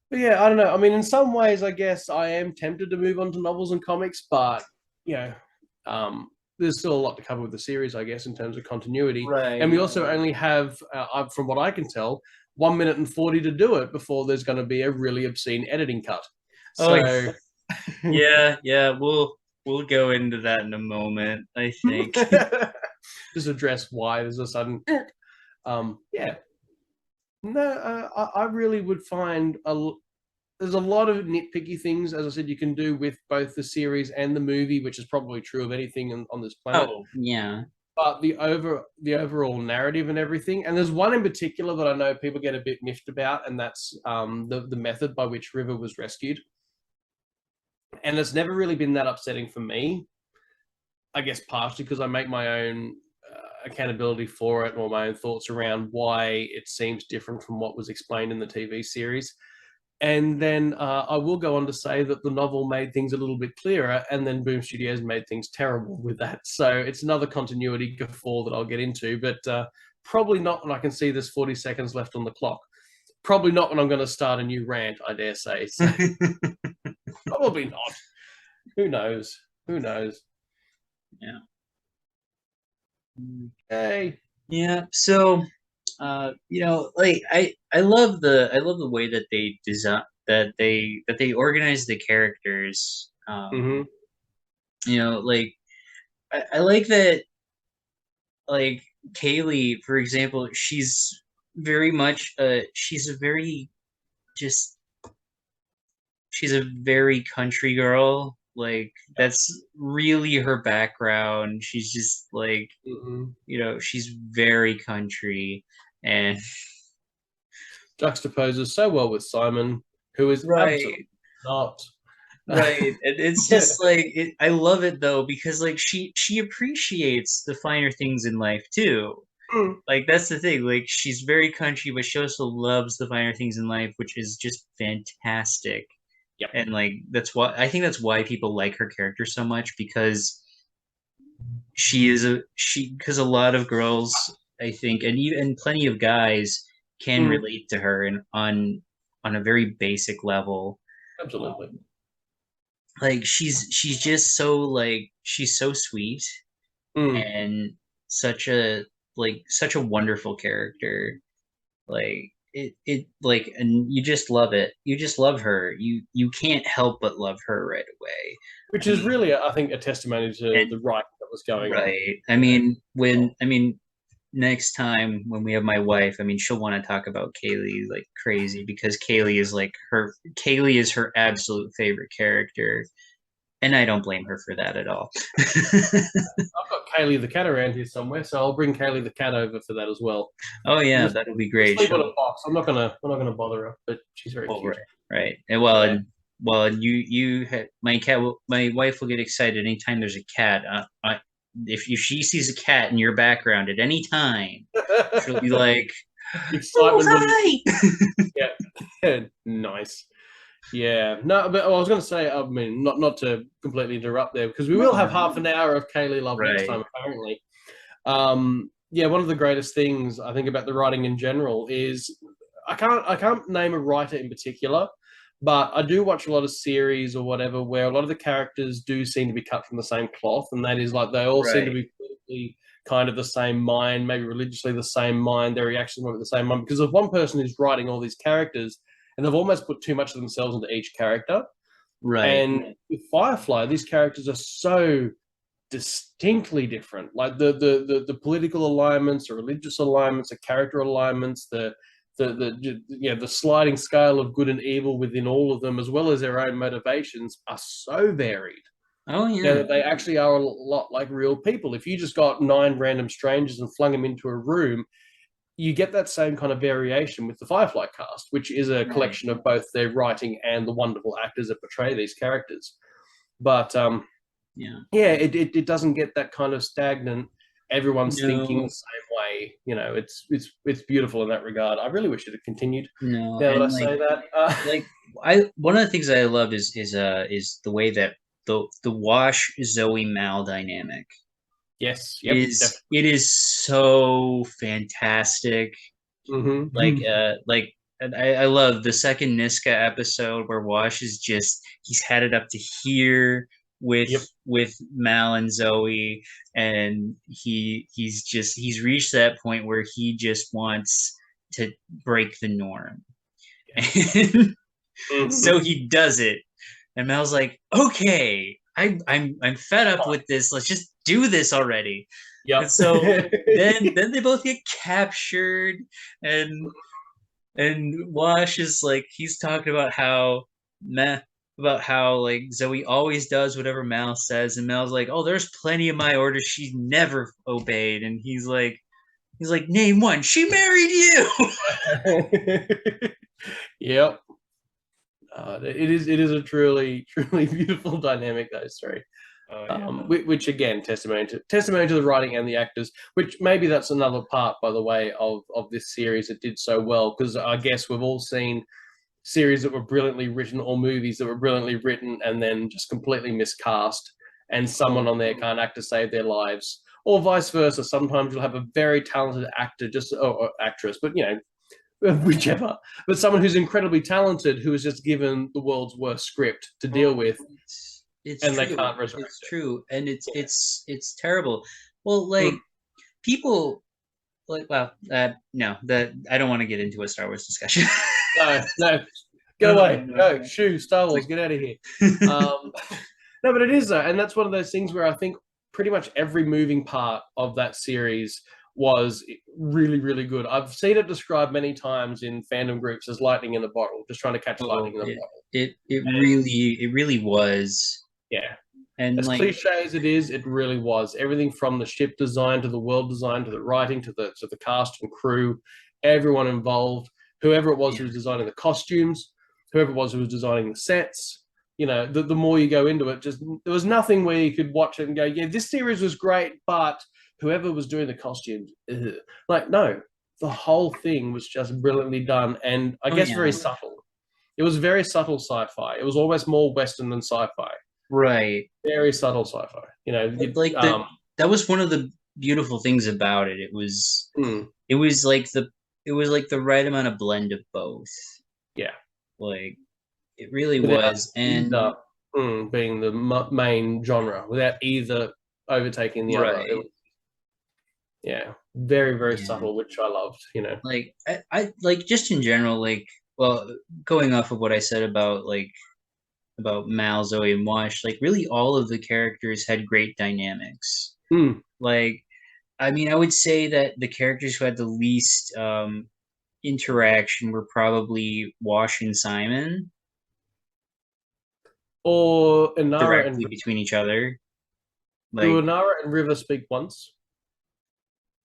But yeah, I don't know. I mean, in some ways, I guess I am tempted to move on to novels and comics, but you know, there's still a lot to cover with the series, I guess, in terms of continuity. And we Right. also only have, from what I can tell, 1 minute and 40 to do it before there's going to be a really obscene editing cut. Oh, So yeah, yeah, we'll go into that in a moment, I think. just address why there's a sudden. Yeah, no, I really would find there's a lot of nitpicky things, as I said, you can do with both the series and the movie, which is probably true of anything on this planet. Oh, yeah. But the overall narrative and everything, and there's one in particular that I know people get a bit miffed about, and that's the method by which River was rescued. And it's never really been that upsetting for me. I guess partially because I make my own accountability for it or my own thoughts around why it seems different from what was explained in the TV series. And then I will go on to say that the novel made things a little bit clearer, and then Boom Studios made things terrible with that. So it's another continuity guffaw that I'll get into, but probably not when I can see there's 40 seconds left on the clock. Probably not when I'm going to start a new rant, I dare say. So probably not. Who knows? Who knows? Yeah. Hey. Yeah. So, like I love the way that they design that they organize the characters. Mm-hmm. Like I like that like Kaylee, for example, she's a very just she's a very country girl. Like that's really her background. She's just like, Mm-hmm. she's very country and Juxtaposes so well with Simon, who is absolutely right, not. right. And it's just like I love it though because like she appreciates the finer things in life too. Like that's the thing. Like she's very country, but she also loves the finer things in life, which is just fantastic. Yep. And like that's why people like her character so much because she because a lot of girls I think and plenty of guys can Mm, relate to her and on a very basic level. absolutely. Um, like she's just so like she's so sweet Mm. and such a wonderful character. Like it like and you just love it. You just love her. You can't help but love her right away. Which I is mean, really, I think, a testimony to and the writing that was going on. right. I mean next time when we have my wife, I mean she'll want to talk about Kaylee like crazy because Kaylee is her absolute favorite character. And I don't blame her for that at all. I've got Kaylee the cat around here somewhere, so I'll bring Kaylee the cat over for that as well. Oh She'll yeah, just that'll be great. sleep on a She'll box. We're not gonna bother her, but she's very oh cute. right, right. And well, Yeah. my my wife will get excited anytime there's a cat. If she sees a cat in your background at any time, she'll be like, "Oh Excitement will hi!" yeah. Nice. Yeah, no, but I was going to say, I mean, not to completely interrupt there, because we will have No, half an hour of Kaylee Love next right. time, apparently. Yeah, one of the greatest things I think about the writing in general is I can't name a writer in particular, But I do watch a lot of series or whatever where a lot of the characters do seem to be cut from the same cloth, and that is like they all seem to Right. be politically kind of the same mind, maybe religiously the same mind. Their reactions might be the same mind because of one person who's writing all these characters, and they've almost put too much of themselves into each character. Right. And with Firefly, these characters are so distinctly different. Like the political alignments, the religious alignments, the character alignments, the sliding scale of good and evil within all of them, as well as their own motivations, are so varied. Oh You know, yeah. that they actually are a lot like real people. If you just got nine random strangers and flung them into a room, you get that same kind of variation with the Firefly cast, which is a Right. collection of both their writing and the wonderful actors that portray these characters. But Yeah. yeah, it doesn't get that kind of stagnant. Everyone's thinking the No, same way. You know, it's beautiful in that regard. I really wish it had continued. no, Now that I and say that, like I one of the things I loved is the way that the Wash Zoe Mal dynamic yes, yep, is, definitely. it is so fantastic. Like Mm-hmm. like and I love the second Niska episode where Wash is just, he's had it up to here with Yep. Mal and Zoe, and he's reached that point where he just wants to break the norm. Yes. And Mm-hmm. so he does it. And Mal's like, okay, I'm fed up with this. Let's just do this already. And Yep. so then they both get captured, and Wash is like, he's talking about how meh about how like Zoe always does whatever Mal says, and Mal's like, oh, there's plenty of my orders she's never obeyed, and he's like, name one. She married you. Yep. It is a truly beautiful dynamic, those three. Oh yeah. Which again, testament to the writing and the actors. Which maybe that's another part, by the way, of this series that did so well, because I guess we've all seen series that were brilliantly written or movies that were brilliantly written and then just completely miscast, and someone Oh on there can't act to save their lives, or vice versa. Sometimes you'll have a very talented actor, just or actress, but you know, whichever, but someone who's incredibly talented who is just given the world's worst script to deal oh, with, it's and they true. can't resurrect It's it. true, and Yeah. it's terrible. Well, like Mm. people like, well, no, that I don't want to get into a Star Wars discussion. No, no, go Oh, away, no. go, shoo, Star It's Wars, like get out of here. Um, no, but it is though, and that's one of those things where I think pretty much every moving part of that series was really good. I've seen it described many times in fandom groups as lightning in a bottle, just trying to catch lightning oh, in a bottle. And it really was. yeah, And as like, cliche as it is, it really was. Everything from the ship design to the world design to the writing to the cast and crew, everyone involved, whoever it was yeah, who was designing the costumes, whoever it was who was designing the sets. You know, the more you go into it, just there was nothing where you could watch it and go, yeah, this series was great, but whoever was doing the costumes, ugh. Like, no, the whole thing was just brilliantly done, and I oh guess very yeah, subtle. It was very subtle sci-fi. It was almost more Western than sci-fi. right. Very subtle sci-fi. You know, Like that was one of the beautiful things about it. mm, It was like it was like the right amount of blend of both. yeah, Like it really without was. And either being the main genre, without either overtaking the other. It right. was, yeah, very Yeah. subtle, which I loved. You know, Like I like, just in general, like, well, going off of what I said about like about Mal, Zoe, and Wash, like really all of the characters had great dynamics. mm. Like, I mean, I would say that the characters who had the least interaction were probably Wash and Simon Or Inara and directly between each other. do Like, Inara and River speak once?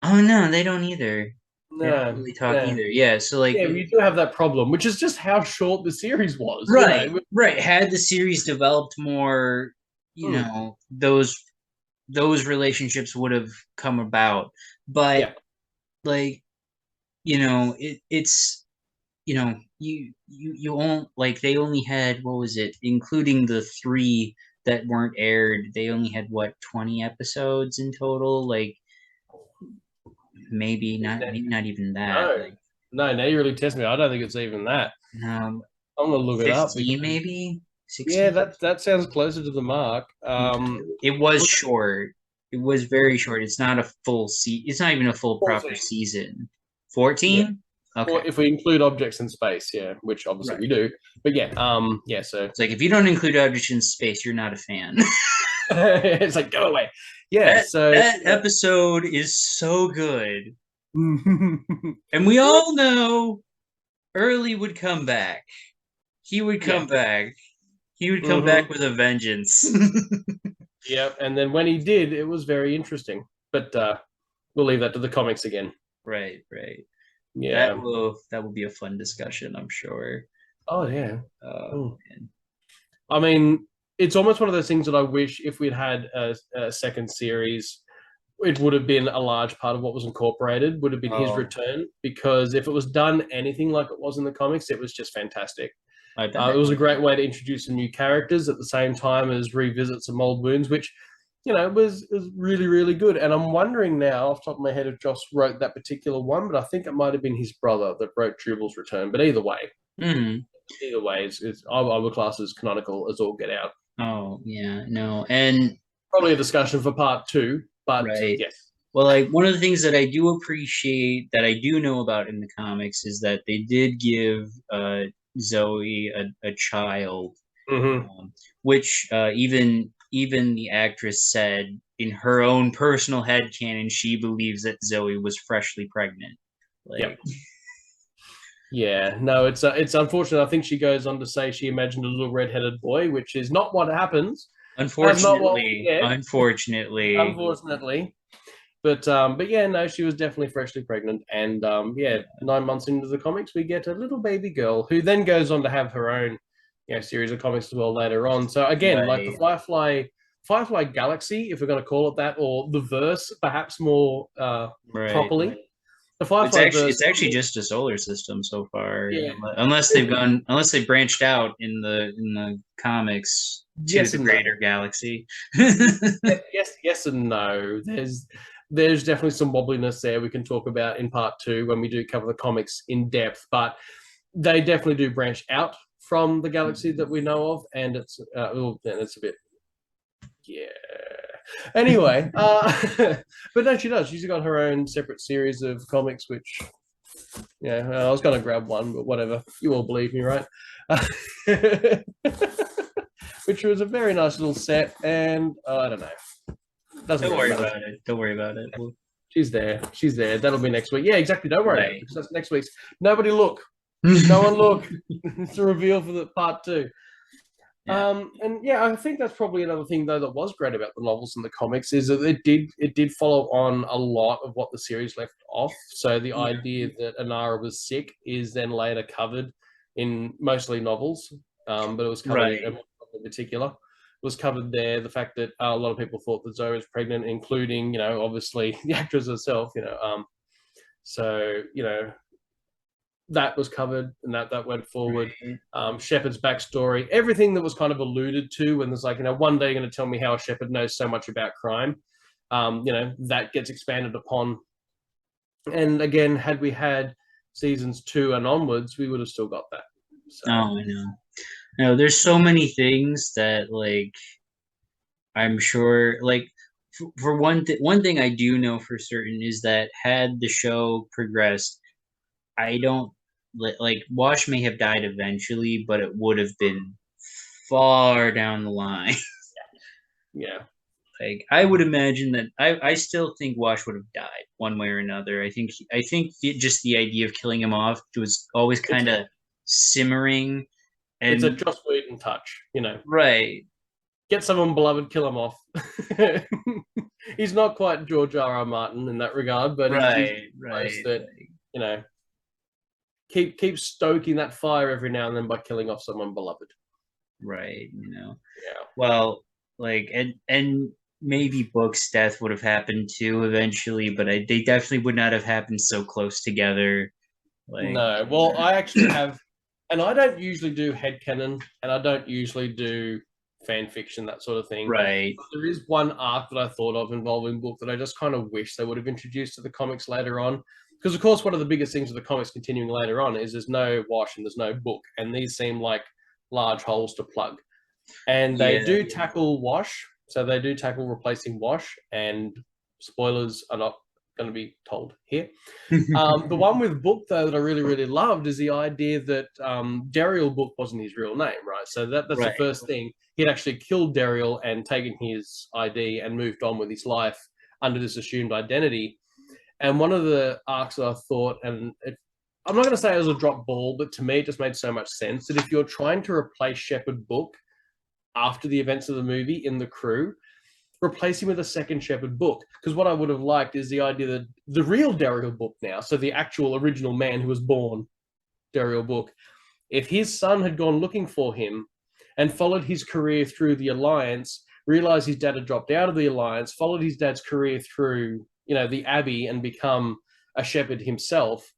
oh no, they don't either. They don't No, really talk no. either. Yeah, so like, Yeah, you do have that problem, which is just how short the series was. You right, know, right. Had the series developed more, you mm. know, those relationships would have come about. But Yeah, like, you know, it's, you know, you only, like, they only had, what was it, including the three that weren't aired, they only had what, 20 episodes in total? Like maybe not even that. no, Like, no. Now you really test me. I don't think it's even that. no, I'm gonna look it up 15 because maybe yeah, 16. that sounds closer to the mark. It was Was it short. It was very short. It's not a full It's not even a full proper 14? season. Yeah, 14. or Okay. if we include objects in space, yeah, which obviously we Right. do. But yeah, yeah. So It's like if you don't include objects in space, you're not a fan. it's like go away. Yeah. So That episode is so good. yeah. And we all know Early would come back. He would Yeah. come back. He would come back Hmm. with a vengeance. Yeah. And then when he did, it was very interesting. But we'll leave that to the comics again. Right, right. Yeah. That will be a fun discussion, I'm sure. Oh Like, yeah. oh Mm. man. I mean, it's almost one of those things that I wish if we'd had a second series, it would have been a large part of what was incorporated, would have been his Oh, return. Because if it was done anything like it was in the comics, it was just fantastic. I It bet. was a great way to introduce some new characters at the same time as revisit some old wounds, which was really really good. And I'm wondering now, off the top of my head, if Joss wrote that particular one, but I think it might have been his brother that wrote Jubal's Return. But Hmm. either way, I would class as canonical as all get out. Oh, yeah, no. And Probably a discussion for part two, but right. yes. Well, like one of the things that I do appreciate that I do know about in the comics is that they did give Zoe a child, Hmm. which even the actress said in her own personal headcanon she believes that Zoe was freshly pregnant. Yep. Like, Yeah, no, it's unfortunate. I think she goes on to say she imagined a little red-headed boy, which is not what happens. That's not what we get, unfortunately, unfortunately. But yeah, no, she was definitely freshly pregnant, and yeah, 9 months into the comics, we get a little baby girl who then goes on to have her own, series of comics as well later on. So again, like the right, Firefly Galaxy, if we're going to call it that, or the verse, perhaps more right. properly, the Firefly verse. It's actually just a solar system so far, Yeah, unless they branched out in the comics to yes the and no. greater galaxy. Yes and no. There's definitely some wobbliness there we can talk about in part two when we do cover the comics in depth, but they definitely do branch out from the galaxy that we know of, and it's a bit yeah. Anyway, but no, she does. She's got her own separate series of comics, which yeah, I was gonna grab one, but whatever. You all believe me, right? Which was a very nice little set, and I don't know. Doesn't Don't really worry matter. about it. Don't worry about it. She's there. She's there. That'll be next week. Yeah, exactly. Don't worry about it Right. because that's next week's. Nobody look. No one look. It's a reveal for the part two. Yeah. And yeah, I think that's probably another thing though that was great about the novels and the comics is that it did follow on a lot of what the series left off. So the Yeah. idea that Anara was sick is then later covered in mostly novels, but it was covered Right. in particular was covered there. The fact that a lot of people thought that Zoe was pregnant, including obviously the actress herself. So that was covered and that went forward. Right. Shepard's backstory, everything that was kind of alluded to when there's like, one day you're going to tell me how Shepard knows so much about crime. That gets expanded upon. And again, had we had seasons 2 and onwards, we would have still got that. So Oh, I know. No, there's so many things that like I'm sure like for one thing I do know for certain is that had the show progressed, I don't like Wash may have died eventually, but it would have been far down the line. yeah, Like I would imagine that I still think Wash would have died one way or another. I think just the idea of killing him off was always it's kind of simmering it's a and Joss Whedon touch. right, Get someone beloved, kill him off. He's not quite George R. R. Martin in that regard, but he's close. right, That you know keep stoking that fire every now and then by killing off someone beloved. right. Yeah. Well, like and maybe Book's death would have happened too eventually, but they definitely would not have happened so close together. Like, No. Well, I actually have, and I don't usually do headcanon, and I don't usually do fan fiction, that sort of thing. right, But there is one arc that I thought of involving Book that I just kind of wish they would have introduced to the comics later on. because of course one of the biggest things with the comics continuing later on is there's no Wash and there's no Book, and these seem like large holes to plug. And they Yeah. do tackle Wash, so they do tackle replacing Wash, and spoilers are not going to be told here. The one with Book, though, that I really, really loved is the idea that Daryl Book wasn't his real name, right? So that's the Right. first thing. He'd actually killed Daryl and taken his ID and moved on with his life under this assumed identity. And one of the arcs that I thought, I'm not going to say it was a drop ball, but to me it just made so much sense that if you're trying to replace Shepherd Book after the events of the movie in the crew, replace him with a second Shepherd Book. Because what I would have liked is the idea that the real Daryl Book now, so the actual original man who was born, Daryl Book, if his son had gone looking for him and followed his career through the Alliance, realized his dad had dropped out of the Alliance, followed his dad's career through, the Abbey and become a Shepherd himself,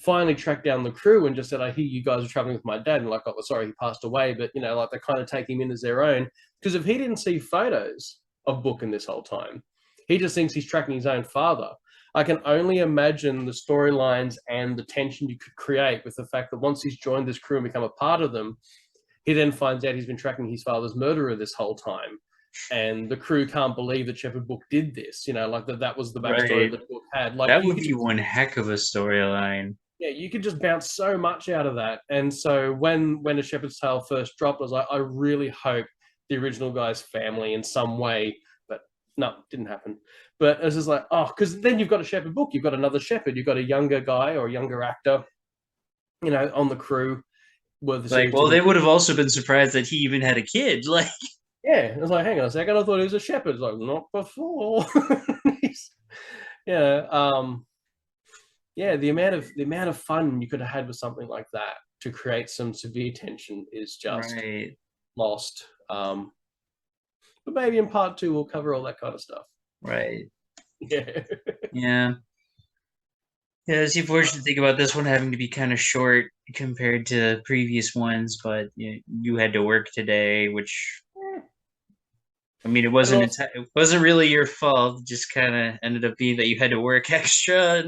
finally tracked down the crew and just said, I hear you guys are traveling with my dad. And like, oh, sorry, he passed away. But, like they kind of take him in as their own. Because if he didn't see photos of Book in this whole time, he just thinks he's tracking his own father. I can only imagine the storylines and the tension you could create with the fact that once he's joined this crew and become a part of them, he then finds out he's been tracking his father's murderer this whole time. And the crew can't believe that Shepherd Book did this, like that was the backstory Right. that Book had. Like That you would could be one heck of a storyline. yeah, you could just bounce so much out of that. And so when A Shepherd's Tale first dropped, I was like, I really hope the original guy's family in some way, but no, didn't happen. But it's just like, oh, because then you've got a Shepherd Book, you've got another Shepherd, you've got a younger guy or a younger actor, on the crew. Like, well, they would have also been surprised that he even had a kid. Like, yeah, I was like, hang on a second, I thought he was a Shepherd. It's like, not before. yeah, the amount of fun you could have had with something like that to create some severe tension is just right, lost. But maybe in part 2 we'll cover all that kind of stuff. right, Yeah. yeah. Yeah, it's unfortunate to think about this one having to be kind of short compared to previous ones, but you had to work today, which I mean, it wasn't really your fault. It just kind of ended up being that you had to work extra.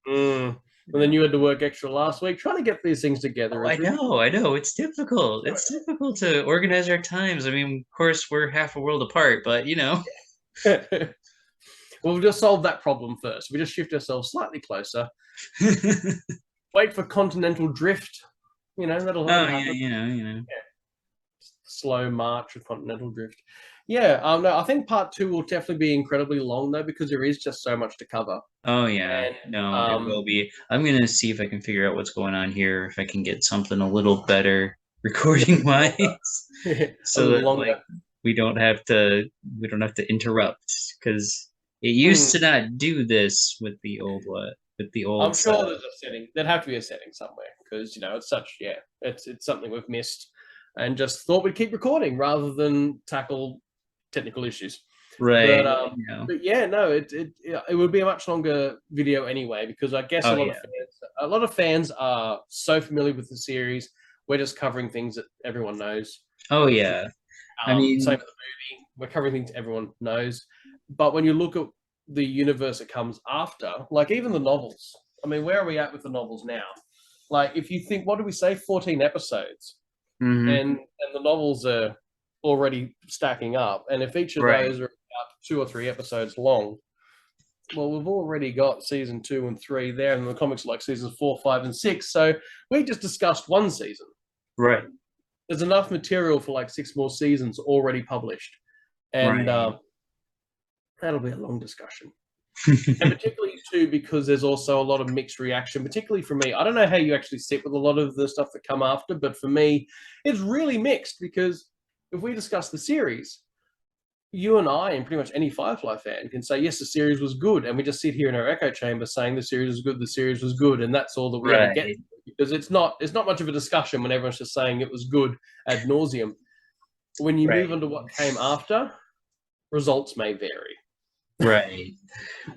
And then you had to work extra last week trying to get these things together. Oh, I know. It's difficult. It's difficult to organize our times. I mean, of course, we're half a world apart, but Well, we'll just solve that problem first. We just shift ourselves slightly closer. Wait for continental drift. That'll happen. Yeah. Slow march of continental drift. Yeah, no, I think part 2 will definitely be incredibly long though, because there is just so much to cover. Oh yeah, And, no, it will be. I'm gonna see if I can figure out what's going on here, if I can get something a little better recording wise, so that like we don't have to interrupt, because it used to not do this with the old I'm sure there's a setting. There'd have to be a setting somewhere, because it's such it's something we've missed, and just thought we'd keep recording rather than tackle technical issues. Right. But yeah, no, it would be a much longer video anyway, because I guess a lot of fans are so familiar with the series. We're just covering things that everyone knows. Oh yeah. I mean, same with the movie. We're covering things everyone knows. But when you look at the universe that comes after, like even the novels, I mean, where are we at with the novels now? Like, if you think, what do we say, 14 episodes, and the novels are already stacking up, and if each of those are about 2 or 3 episodes long, well, we've already got season 2 and 3 there, and the comics are like seasons 4, 5, and 6. So we just discussed one season. Right. There's enough material for like 6 more seasons already published, and that'll be a long discussion. And particularly too, because there's also a lot of mixed reaction, particularly for me. I don't know how you actually sit with a lot of the stuff that come after, but for me, it's really mixed, because if we discuss the series, you and I and pretty much any Firefly fan can say, yes, the series was good, and we just sit here in our echo chamber saying the series was good, and that's all that we ever get, because it's not much of a discussion when everyone's just saying it was good ad nauseum. When you move on to what came after, results may vary. Right.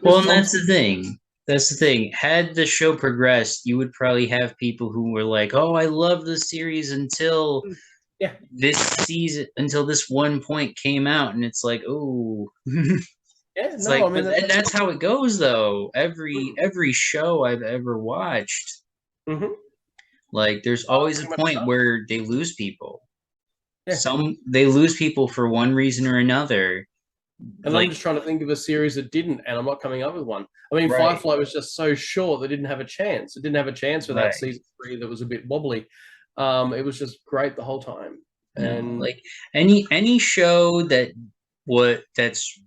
Well, and that's the thing. That's the thing. Had the show progressed, you would probably have people who were like, "Oh, I love the series until this season, until this one point came out," and it's like, "Oh." Yeah, It's no, I like, mean but and that's that's how it goes though. Every show I've ever watched, mm-hmm. like there's Oh, always a pretty much point done. where they lose people. Yeah. They lose people for one reason or another. And I'm Like, just trying to think of a series that didn't, and I'm not coming up with one. I mean, right, Firefly was just so short they didn't have a chance. It didn't have a chance for that right. season 3 that was a bit wobbly. It was just great the whole time. No, And like any show that what that's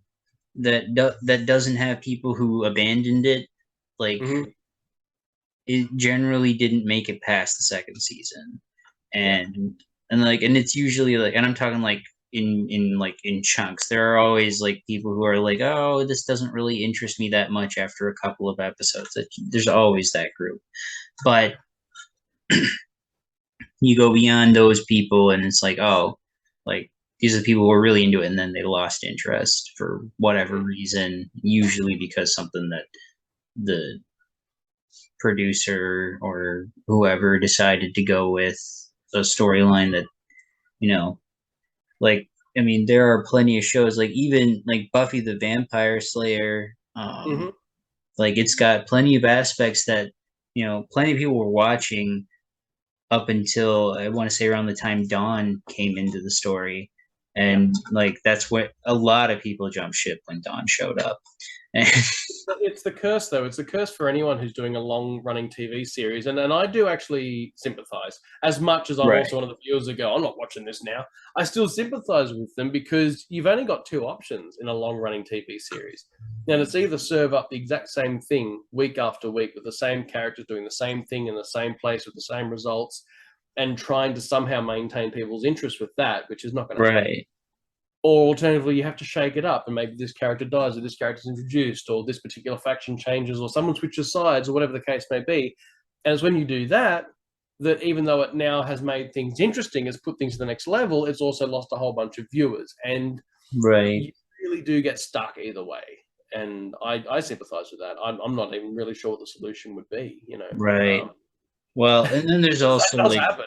that doesn't have people who abandoned it, like mhm, it generally didn't make it past the second season. yeah, And it's usually like, and I'm talking like in chunks. There are always like people who are like, oh, this doesn't really interest me that much after a couple of episodes. There's always that group. But you go beyond those people and it's like, oh, like these are the people who are really into it, and then they lost interest for whatever mhm, reason, usually because something that the producer or whoever decided to go with a storyline that, you know, like, I mean, there are plenty of shows, like even like Buffy the Vampire Slayer, mhm, like it's got plenty of aspects that, plenty of people were watching up until I want to say around the time Dawn came into the story. yeah. And like that's what a lot of people jumped ship when Dawn showed up. It's the curse, though. It's the curse for anyone who's doing a long-running TV series, and I do actually sympathise. As much as I'm Right. also one of the viewers that go, "I'm not watching this now," I still sympathise with them because you've only got two options in a long-running TV series, and it's either serve up the exact same thing week after week with the same characters doing the same thing in the same place with the same results, and trying to somehow maintain people's interest with that, which is not going to happen. Right. Or alternatively, you have to shake it up and maybe this character dies or this character's introduced or this particular faction changes or someone switches sides or whatever the case may be. And it's when you do that, that even though it now has made things interesting, it's put things to the next level, it's also lost a whole bunch of viewers. And Right. you really do get stuck either way. And I sympathize with that. I'm not even really sure what the solution would be, you know. Right. Well, and then there's That also does like, happen.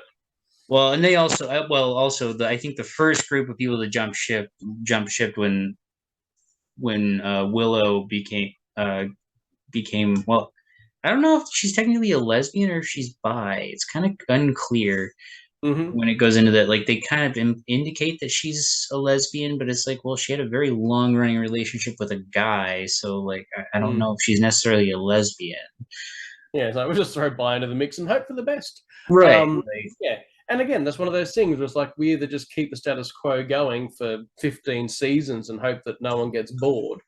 well, and they also, also I think the first group of people to jump ship when Willow became, well, I don't know if she's technically a lesbian or if she's bi. It's kind of unclear Mm-hmm. when it goes into that. Like they kind of indicate that she's a lesbian, but it's like, well, she had a very long running relationship with a guy, so like I don't Mm. know if she's necessarily a lesbian. Yeah, so we'll just throw bi into the mix and hope for the best. Right. Yeah, and again, that's one of those things where it's like we either just keep the status quo going for 15 seasons and hope that no one gets bored,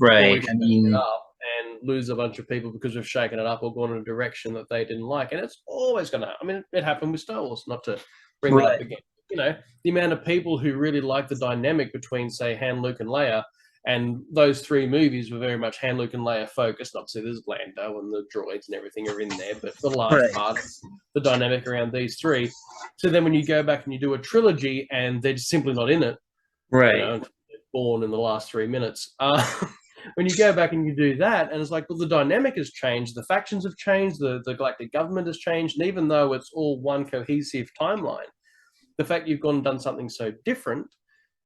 or we Right. shake I it mean, up and lose a bunch of people because we've shaken it up or gone in a direction that they didn't like. And it's always going to, I mean, it happened with Star Wars, not to bring it up right. again. You know, the amount of people who really like the dynamic between, say, Han, Luke, and Leia, and those three movies were very much Han, Luke, and Leia focused. Obviously, there's Lando and the droids and everything are in there, but for the large Right. part, it's the dynamic around these three. So then when you go back and you do a trilogy and they're just simply not in it, you Right. know, born in the last 3 minutes. When you go back and you do that, and it's like, well, the dynamic has changed, the factions have changed, the galactic government has changed, and even though it's all one cohesive timeline, the fact you've gone and done something so different,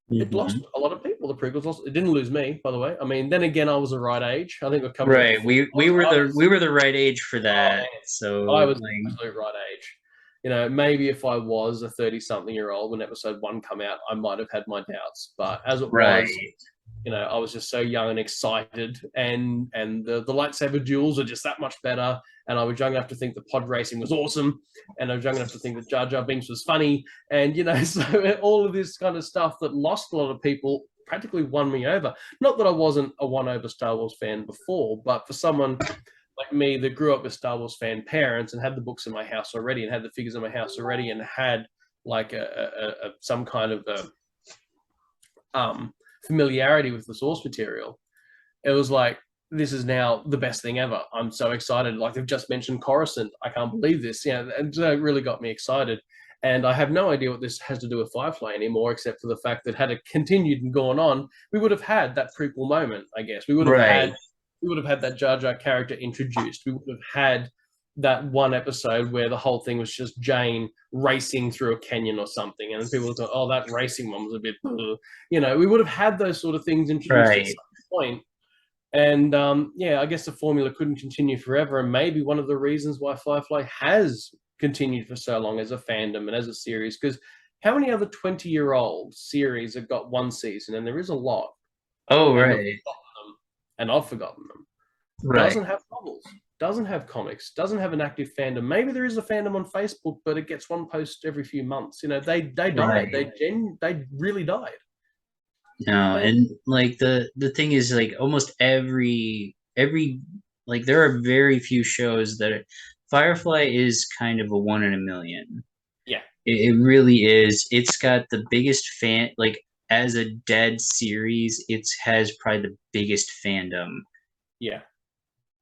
it lost Hmm. a lot of people. The prequels lost. It didn't lose me, by the way. I mean, then again, I was the right age. I think we've covered that Right. before. We were I was we were the right age for oh that. man, I So was the like, absolute right age. You know, maybe if I was a 30-something-year-old when episode 1 come out, I might have had my doubts. But as it right. was, you know, I was just so young and excited, and the lightsaber duels are just that much better. And I was young enough to think the pod racing was awesome, and I was young enough to think that Jar Jar Binks was funny, and you know, so all of this kind of stuff that lost a lot of people practically won me over. Not that I wasn't a won over Star Wars fan before, but for someone like me that grew up with Star Wars fan parents and had the books in my house already and had the figures in my house already and had like some kind of familiarity with the source material, it was like, this is now the best thing ever. I'm so excited. Like they've just mentioned Coruscant. I can't believe this. Yeah, and so it really got me excited. And I have no idea what this has to do with Firefly anymore, except for the fact that had it continued and gone on, we would have had that prequel moment. I guess Right. we would have had that Jar Jar character introduced. We would have had that one episode where the whole thing was just Jane racing through a canyon or something, and people thought, "Oh, that racing one was a bit," you know. We would have had those sort of things introduced at Right. some point. And yeah, I guess the formula couldn't continue forever. And maybe one of the reasons why Firefly has continued for so long as a fandom and as a series, because how many other 20-year-old series have got one season? And there is a lot. Oh, And I've right. forgotten them. And I've forgotten them. Right. Doesn't have novels, doesn't have comics, doesn't have an active fandom. Maybe there is a fandom on Facebook, but it gets one post every few months. They died. Right. They really died. No, And and like the thing is like almost every like there are very few shows that Firefly is kind of a one in a million. yeah, It really is. It's got the biggest fan like as a dead series, it has probably the biggest fandom yeah.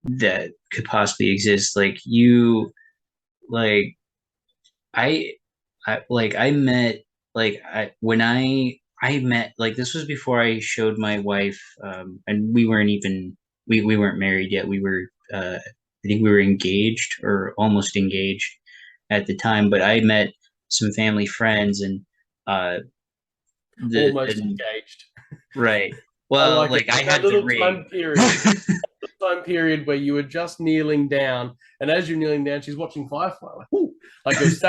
that could possibly exist. Like I I met like I when I met like this was before I showed my wife and we weren't married yet. We were I think we were engaged or almost engaged at the time, but I met some family friends uh the Almost and engaged. right. I Well, like it. like I That had the little ring. time period where you were just kneeling down, and as you're kneeling down, she's watching Firefly. Like, ooh, like it was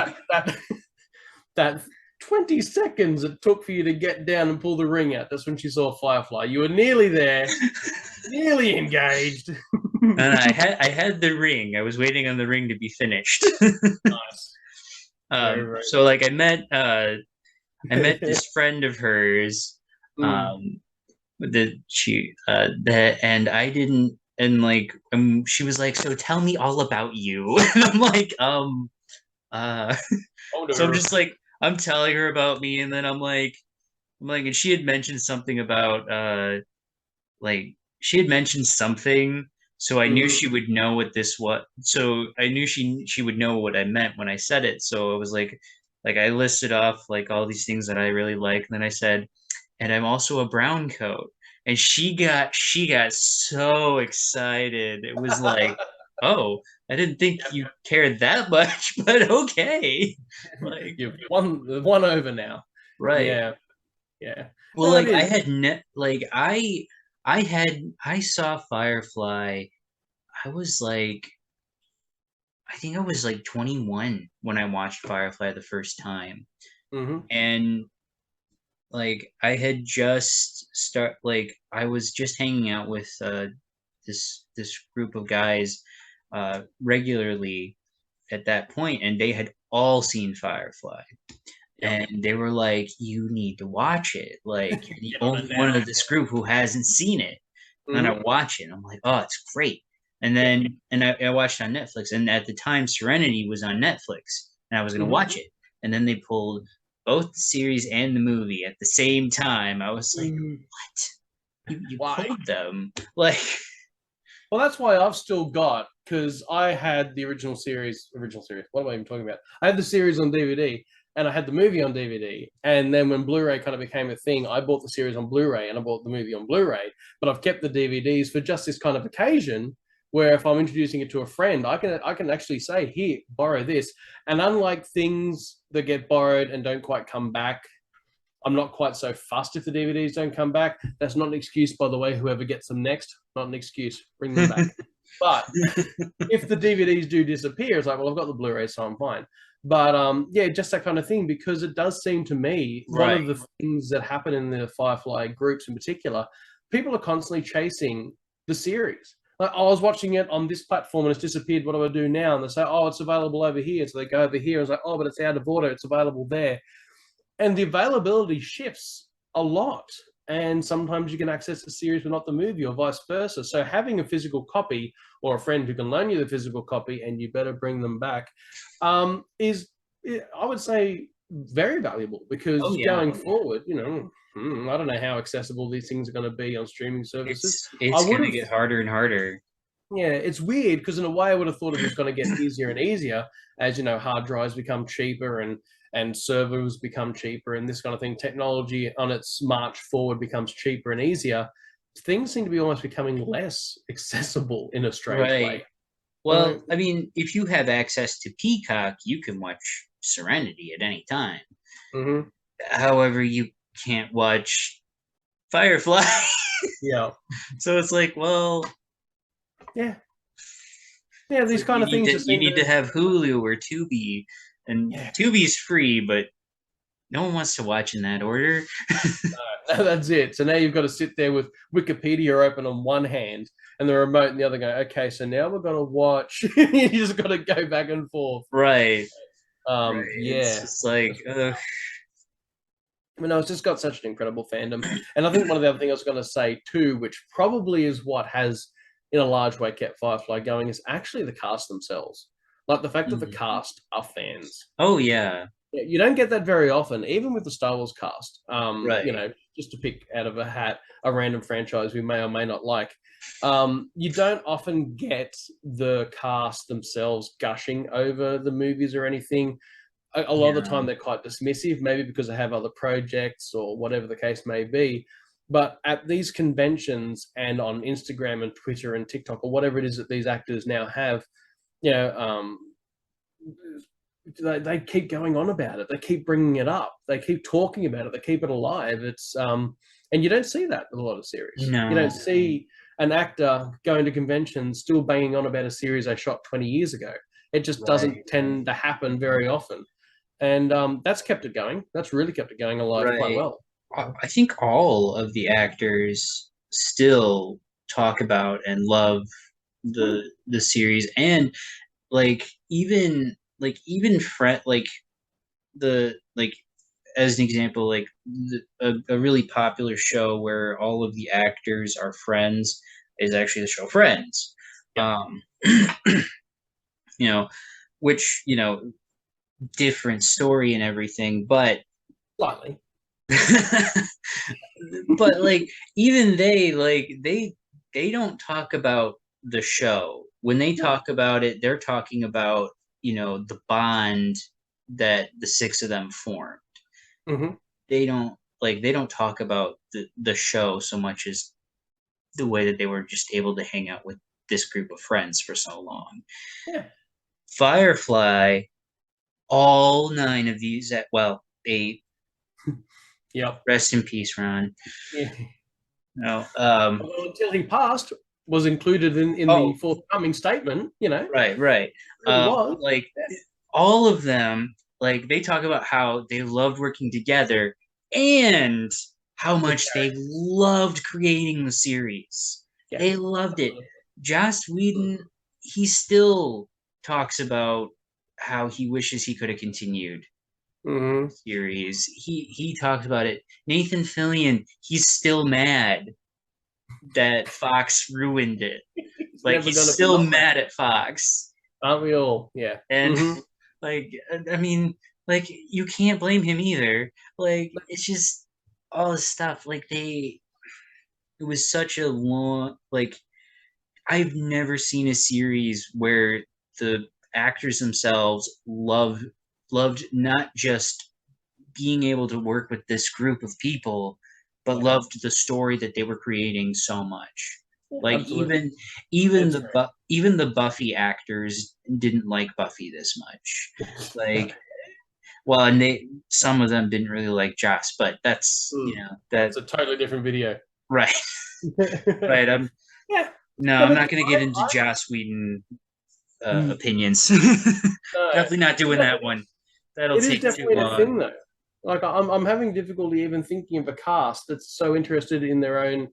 that 20 seconds it took for you to get down and pull the ring out. That's when she saw Firefly. You were nearly there, nearly engaged. And Nice. I had the ring. I was waiting on the ring to be finished. Very, very So like I met nice. this friend of hers, Mm. um, that and I didn't and like she was like, so tell me all about you. And I'm like, uh so I'm Older. just like I'm telling her about me and then I'm like and she had mentioned something about like she had mentioned something so I knew Mm-hmm. she would know what this was so I knew she would know what I meant when I said it so it was like I listed off like all these things that I really like and then I said and I'm also a brown coat and she got so excited it was like oh I didn't think you cared that much but okay like You've won over now. right Yeah, yeah. well No, it like I is. had like I saw Firefly I was like, I think I was like 21 when I watched Firefly the first time. Mm-hmm. And like I had just I was just hanging out with this group of guys regularly at that point and they had all seen Firefly. Yep. And they were like, you need to watch it. Like you're the Get on it only one now. of this group who hasn't seen it. And then I Mm-hmm. watch it. I'm like, oh, it's great. And Yeah. then I watched it on Netflix. And at the time, Serenity was on Netflix, and I was gonna Mm-hmm. watch it. And then they pulled both the series and the movie at the same time. I was like, Mm. what? You Why? pulled them? Like, Well, that's why I've still got because I had the original series. Original series. What am I even talking about? I had the series on DVD and I had the movie on DVD. And then when Blu-ray kind of became a thing, I bought the series on Blu-ray and I bought the movie on Blu-ray. But I've kept the DVDs for just this kind of occasion where if I'm introducing it to a friend, I can actually say, here, borrow this. And unlike things that get borrowed and don't quite come back, I'm not quite so fussed if the DVDs don't come back. That's not an excuse, by the way, whoever gets them next. Not an excuse. Bring them back. But if the DVDs do disappear, it's like, well, I've got the Blu-ray, so I'm fine. But yeah, just that kind of thing, because it does seem to me one right, of the things that happen in the Firefly groups in particular, people are constantly chasing the series. Like, oh, I was watching it on this platform and it's disappeared. What do I do now? And they say, oh, it's available over here. So they go over here. I was like, oh, but it's out of order. It's available there. And the availability shifts a lot. And sometimes you can access the series but not the movie, or vice versa. So having a physical copy or a friend who can loan you the physical copy, and you better bring them back, is I would say very valuable oh because yeah, going forward, I don't know how accessible these things are going to be on streaming services. I it's would gonna have get harder and harder. Yeah, it's weird because in a way I would have thought it was going to get easier and easier as hard drives become cheaper and servers become cheaper and this kind of thing. Technology on its march forward becomes cheaper and easier. Things seem to be almost becoming less accessible in a strange way. Right. Well, So, I mean, if you have access to Peacock, you can watch Serenity at any time. mhm. However, you can't watch. Firefly. Yeah, So it's like, well, yeah, yeah. it's These like kind of things just you seem need to to. have Hulu or Tubi, and Yeah, Tubi's free, but no one wants to watch in that order. that's it. So now you've got to sit there with Wikipedia open on one hand and the remote in the other, going, okay, so now we're going to watch. You just got to go back and forth. Right. Right. It's Yeah. just like, I mean, it's just got such an incredible fandom. And I think one of the other things I was going to say too, which probably is what has, in a large way, kept Firefly going, is actually the cast themselves. Like the fact that the mhm. cast are fans. Oh yeah. Yeah, you don't get that very often, even with the Star Wars cast. Right. Just to pick out of a hat a random franchise we may or may not like. You don't often get the cast themselves gushing over the movies or anything. A lot of the Yeah. time, they're quite dismissive, maybe because they have other projects or whatever the case may be. But at these conventions and on Instagram and Twitter and TikTok or whatever it is that these actors now have, you know, they keep going on about it. They keep bringing it up. They keep talking about it. They keep it alive. And you don't see that with a lot of series. You don't No. see an actor going to conventions still banging on about a series they shot 20 years ago. It just doesn't Right. tend to happen very often. And that's kept it going. That's really kept it going alive quite Right. well. I think all of the actors still talk about and love Mm. the series, and even friend the like as an example, a really popular show where all of the actors are friends is actually the show Friends. Yeah, Um, you know, which different story and everything, but slightly. but like even they don't talk about the show. When they No. talk about it, they're talking about the bond that the six of them formed. Hmm. They don't talk about the show so much as the way that they were just able to hang out with this group of friends for so long. Yeah. Firefly, all nine of these, well, eight. Yep. Rest in peace, Ron. Yeah. No, Well, until he passed, was included in the oh, forthcoming statement. right, right. Really was. Like all of them, like they talk about how they loved working together and how The much they characters. loved creating the series. Yeah. They loved it. Absolutely. Joss Whedon, he still talks about how he wishes he could have continued Mm-hmm. the series. He talks about it. Nathan Fillion, he's still mad that Fox ruined it. It's Like never he's going to be still not mad mad. at Fox. Aren't we all? Yeah. And Mm-hmm. like I mean, like you can't blame him either. Like it's just all this stuff. It was such a long I've never seen a series where the actors themselves loved not just being able to work with this group of people, but Yeah. loved the story that they were creating so much. Yeah, Like absolutely. even It's even the Buffy actors didn't like Buffy this much. no, Like, well, and some of them didn't really like Joss, but that's mm, that it's a totally different video. right, Yeah. right. No, No, I'm but not going to get into Joss Whedon mm, opinions. no. Definitely not doing that one. That'll It is take too definitely a long. thing, though. Like I'm having difficulty even thinking of a cast that's so interested in their own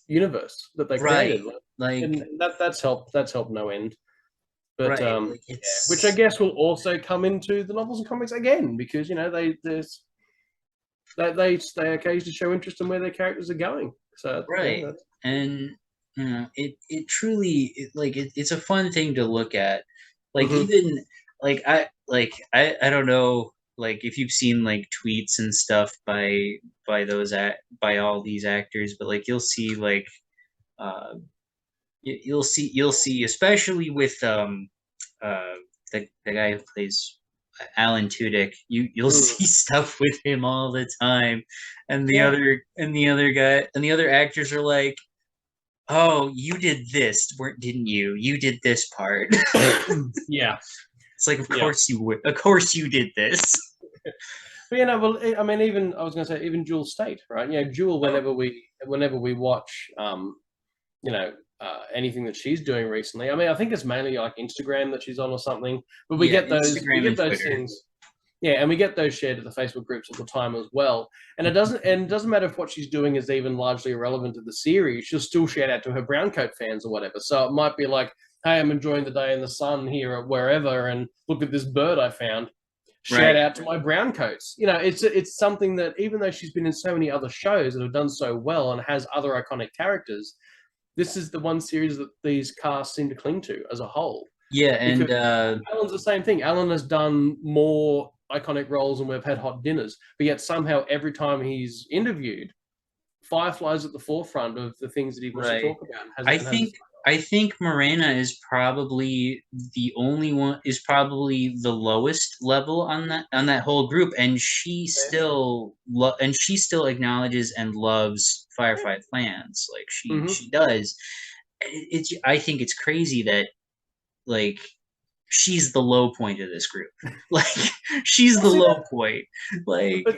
universe that they Right. created. Like, Like and that's helped. That's helped no end. But right. Like yeah, which I it's guess will also come into the novels and comics again because they occasionally show interest in where their characters are going. So right. that's And it truly it's a fun thing to look at. Like hmm even I don't know if you've seen like tweets and stuff by all these actors, but like you'll see uh you'll see especially with uh the guy who plays Alan Tudyk, you'll mm, see stuff with him all the time, and yeah, the other actors are like, "Oh, you did this, didn't you? You did this part." yeah, It's like, of yeah. course you would, of course you did this. But you know, well, I mean, even I was going to say, even Jewel State, right? You know, Jewel, Oh, whenever we watch, you know, anything that she's doing recently. I mean, I think it's mainly like Instagram that she's on or something. But yeah, we Instagram get and those Twitter. things. Yeah, and we get those shared to the Facebook groups all the time as well. And it doesn't matter if what she's doing is even largely irrelevant to the series. She'll still shout out to her brown coat fans or whatever. So it might be like, "Hey, I'm enjoying the day in the sun here or wherever, and look at this bird I found." Shout Right. out to my brown coats. You know, it's something that even though she's been in so many other shows that have done so well and has other iconic characters, this is the one series that these casts seem to cling to as a whole. Yeah, Because and Alan's the same thing. Alan has done more iconic roles and we've had hot dinners, but yet somehow every time he's interviewed, Firefly's at the forefront of the things that he wants to right. talk about and has I and has think I think Morena is probably the only one is probably the lowest level on that whole group, and she still acknowledges and loves Firefly fans like mm-hmm. she does. It's I think it's crazy that like she's the low point of this group. Like she's Well, the see low that, point. Like but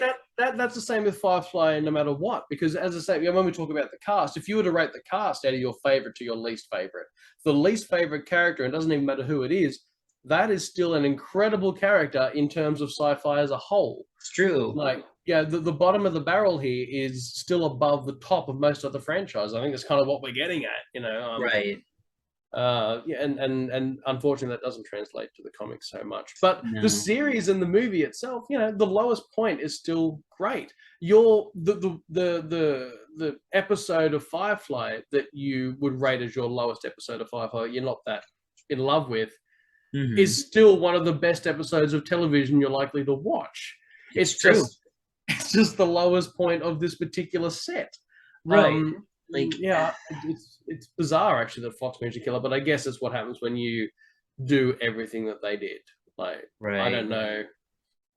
that's the same with Firefly, no matter what. Because as I say, when we talk about the cast, if you were to rate the cast out of your favorite to your least favorite, the least favorite character, and it doesn't even matter who it is, that is still an incredible character in terms of sci-fi as a whole. it's true. Like, yeah, the bottom of the barrel here is still above the top of most other franchises. I think that's kind of what we're getting at, you know. Right. Yeah, and unfortunately that doesn't translate to the comics so much. But the No. series and the movie itself, you know, the lowest point is still great. Your the episode of Firefly that you would rate as your lowest episode of Firefly, you're not that in love with, Hmm. is still one of the best episodes of television you're likely to watch. It's It's true. just it's just the lowest point of this particular set. Right. Like Yeah, it's bizarre actually that Fox managed to kill it, but I guess it's what happens when you do everything that they did. Like I right. don't know,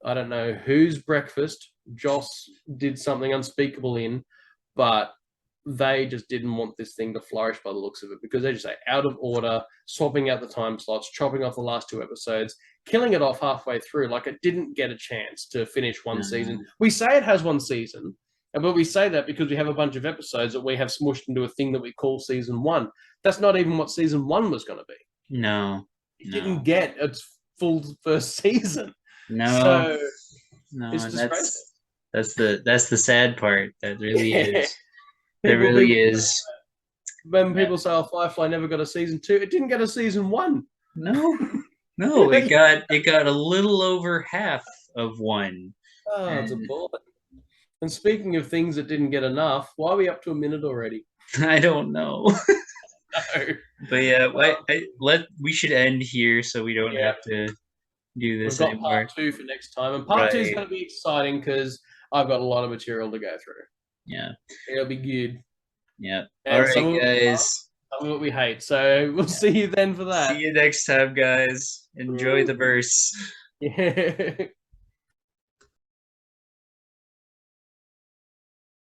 I don't know whose breakfast Joss did something unspeakable in, but they just didn't want this thing to flourish by the looks of it because they just say out of order, swapping out the time slots, chopping off the last two episodes, killing it off halfway through. Like it didn't get a chance to finish one season. No. We say it has one season, but we say that because we have a bunch of episodes that we have smushed into a thing that we call season one. That's not even what season one was going to be. No. It didn't No. get its full first season. No. So No. it's And disgraceful. that's the sad part. That really Yeah. is. That People really is. when Yeah. people say, "Oh, Firefly never got a season two," it didn't get a season one. No. No. Oh, It got a little over half of one. it's And appalling. And speaking of things that didn't get enough, why are we up to a minute already? I don't know. No. But yeah, we should end here so we don't Yeah, have to do we've this got part anymore. two for next time, and part two is Right. going to be exciting because I've got a lot of material to go through. Yeah. It'll be good, Yeah. All and some right, of it we love, guys. some of it we hate. So we'll Yeah. see you then for See that. you next time, guys. Enjoy the verse. Yeah.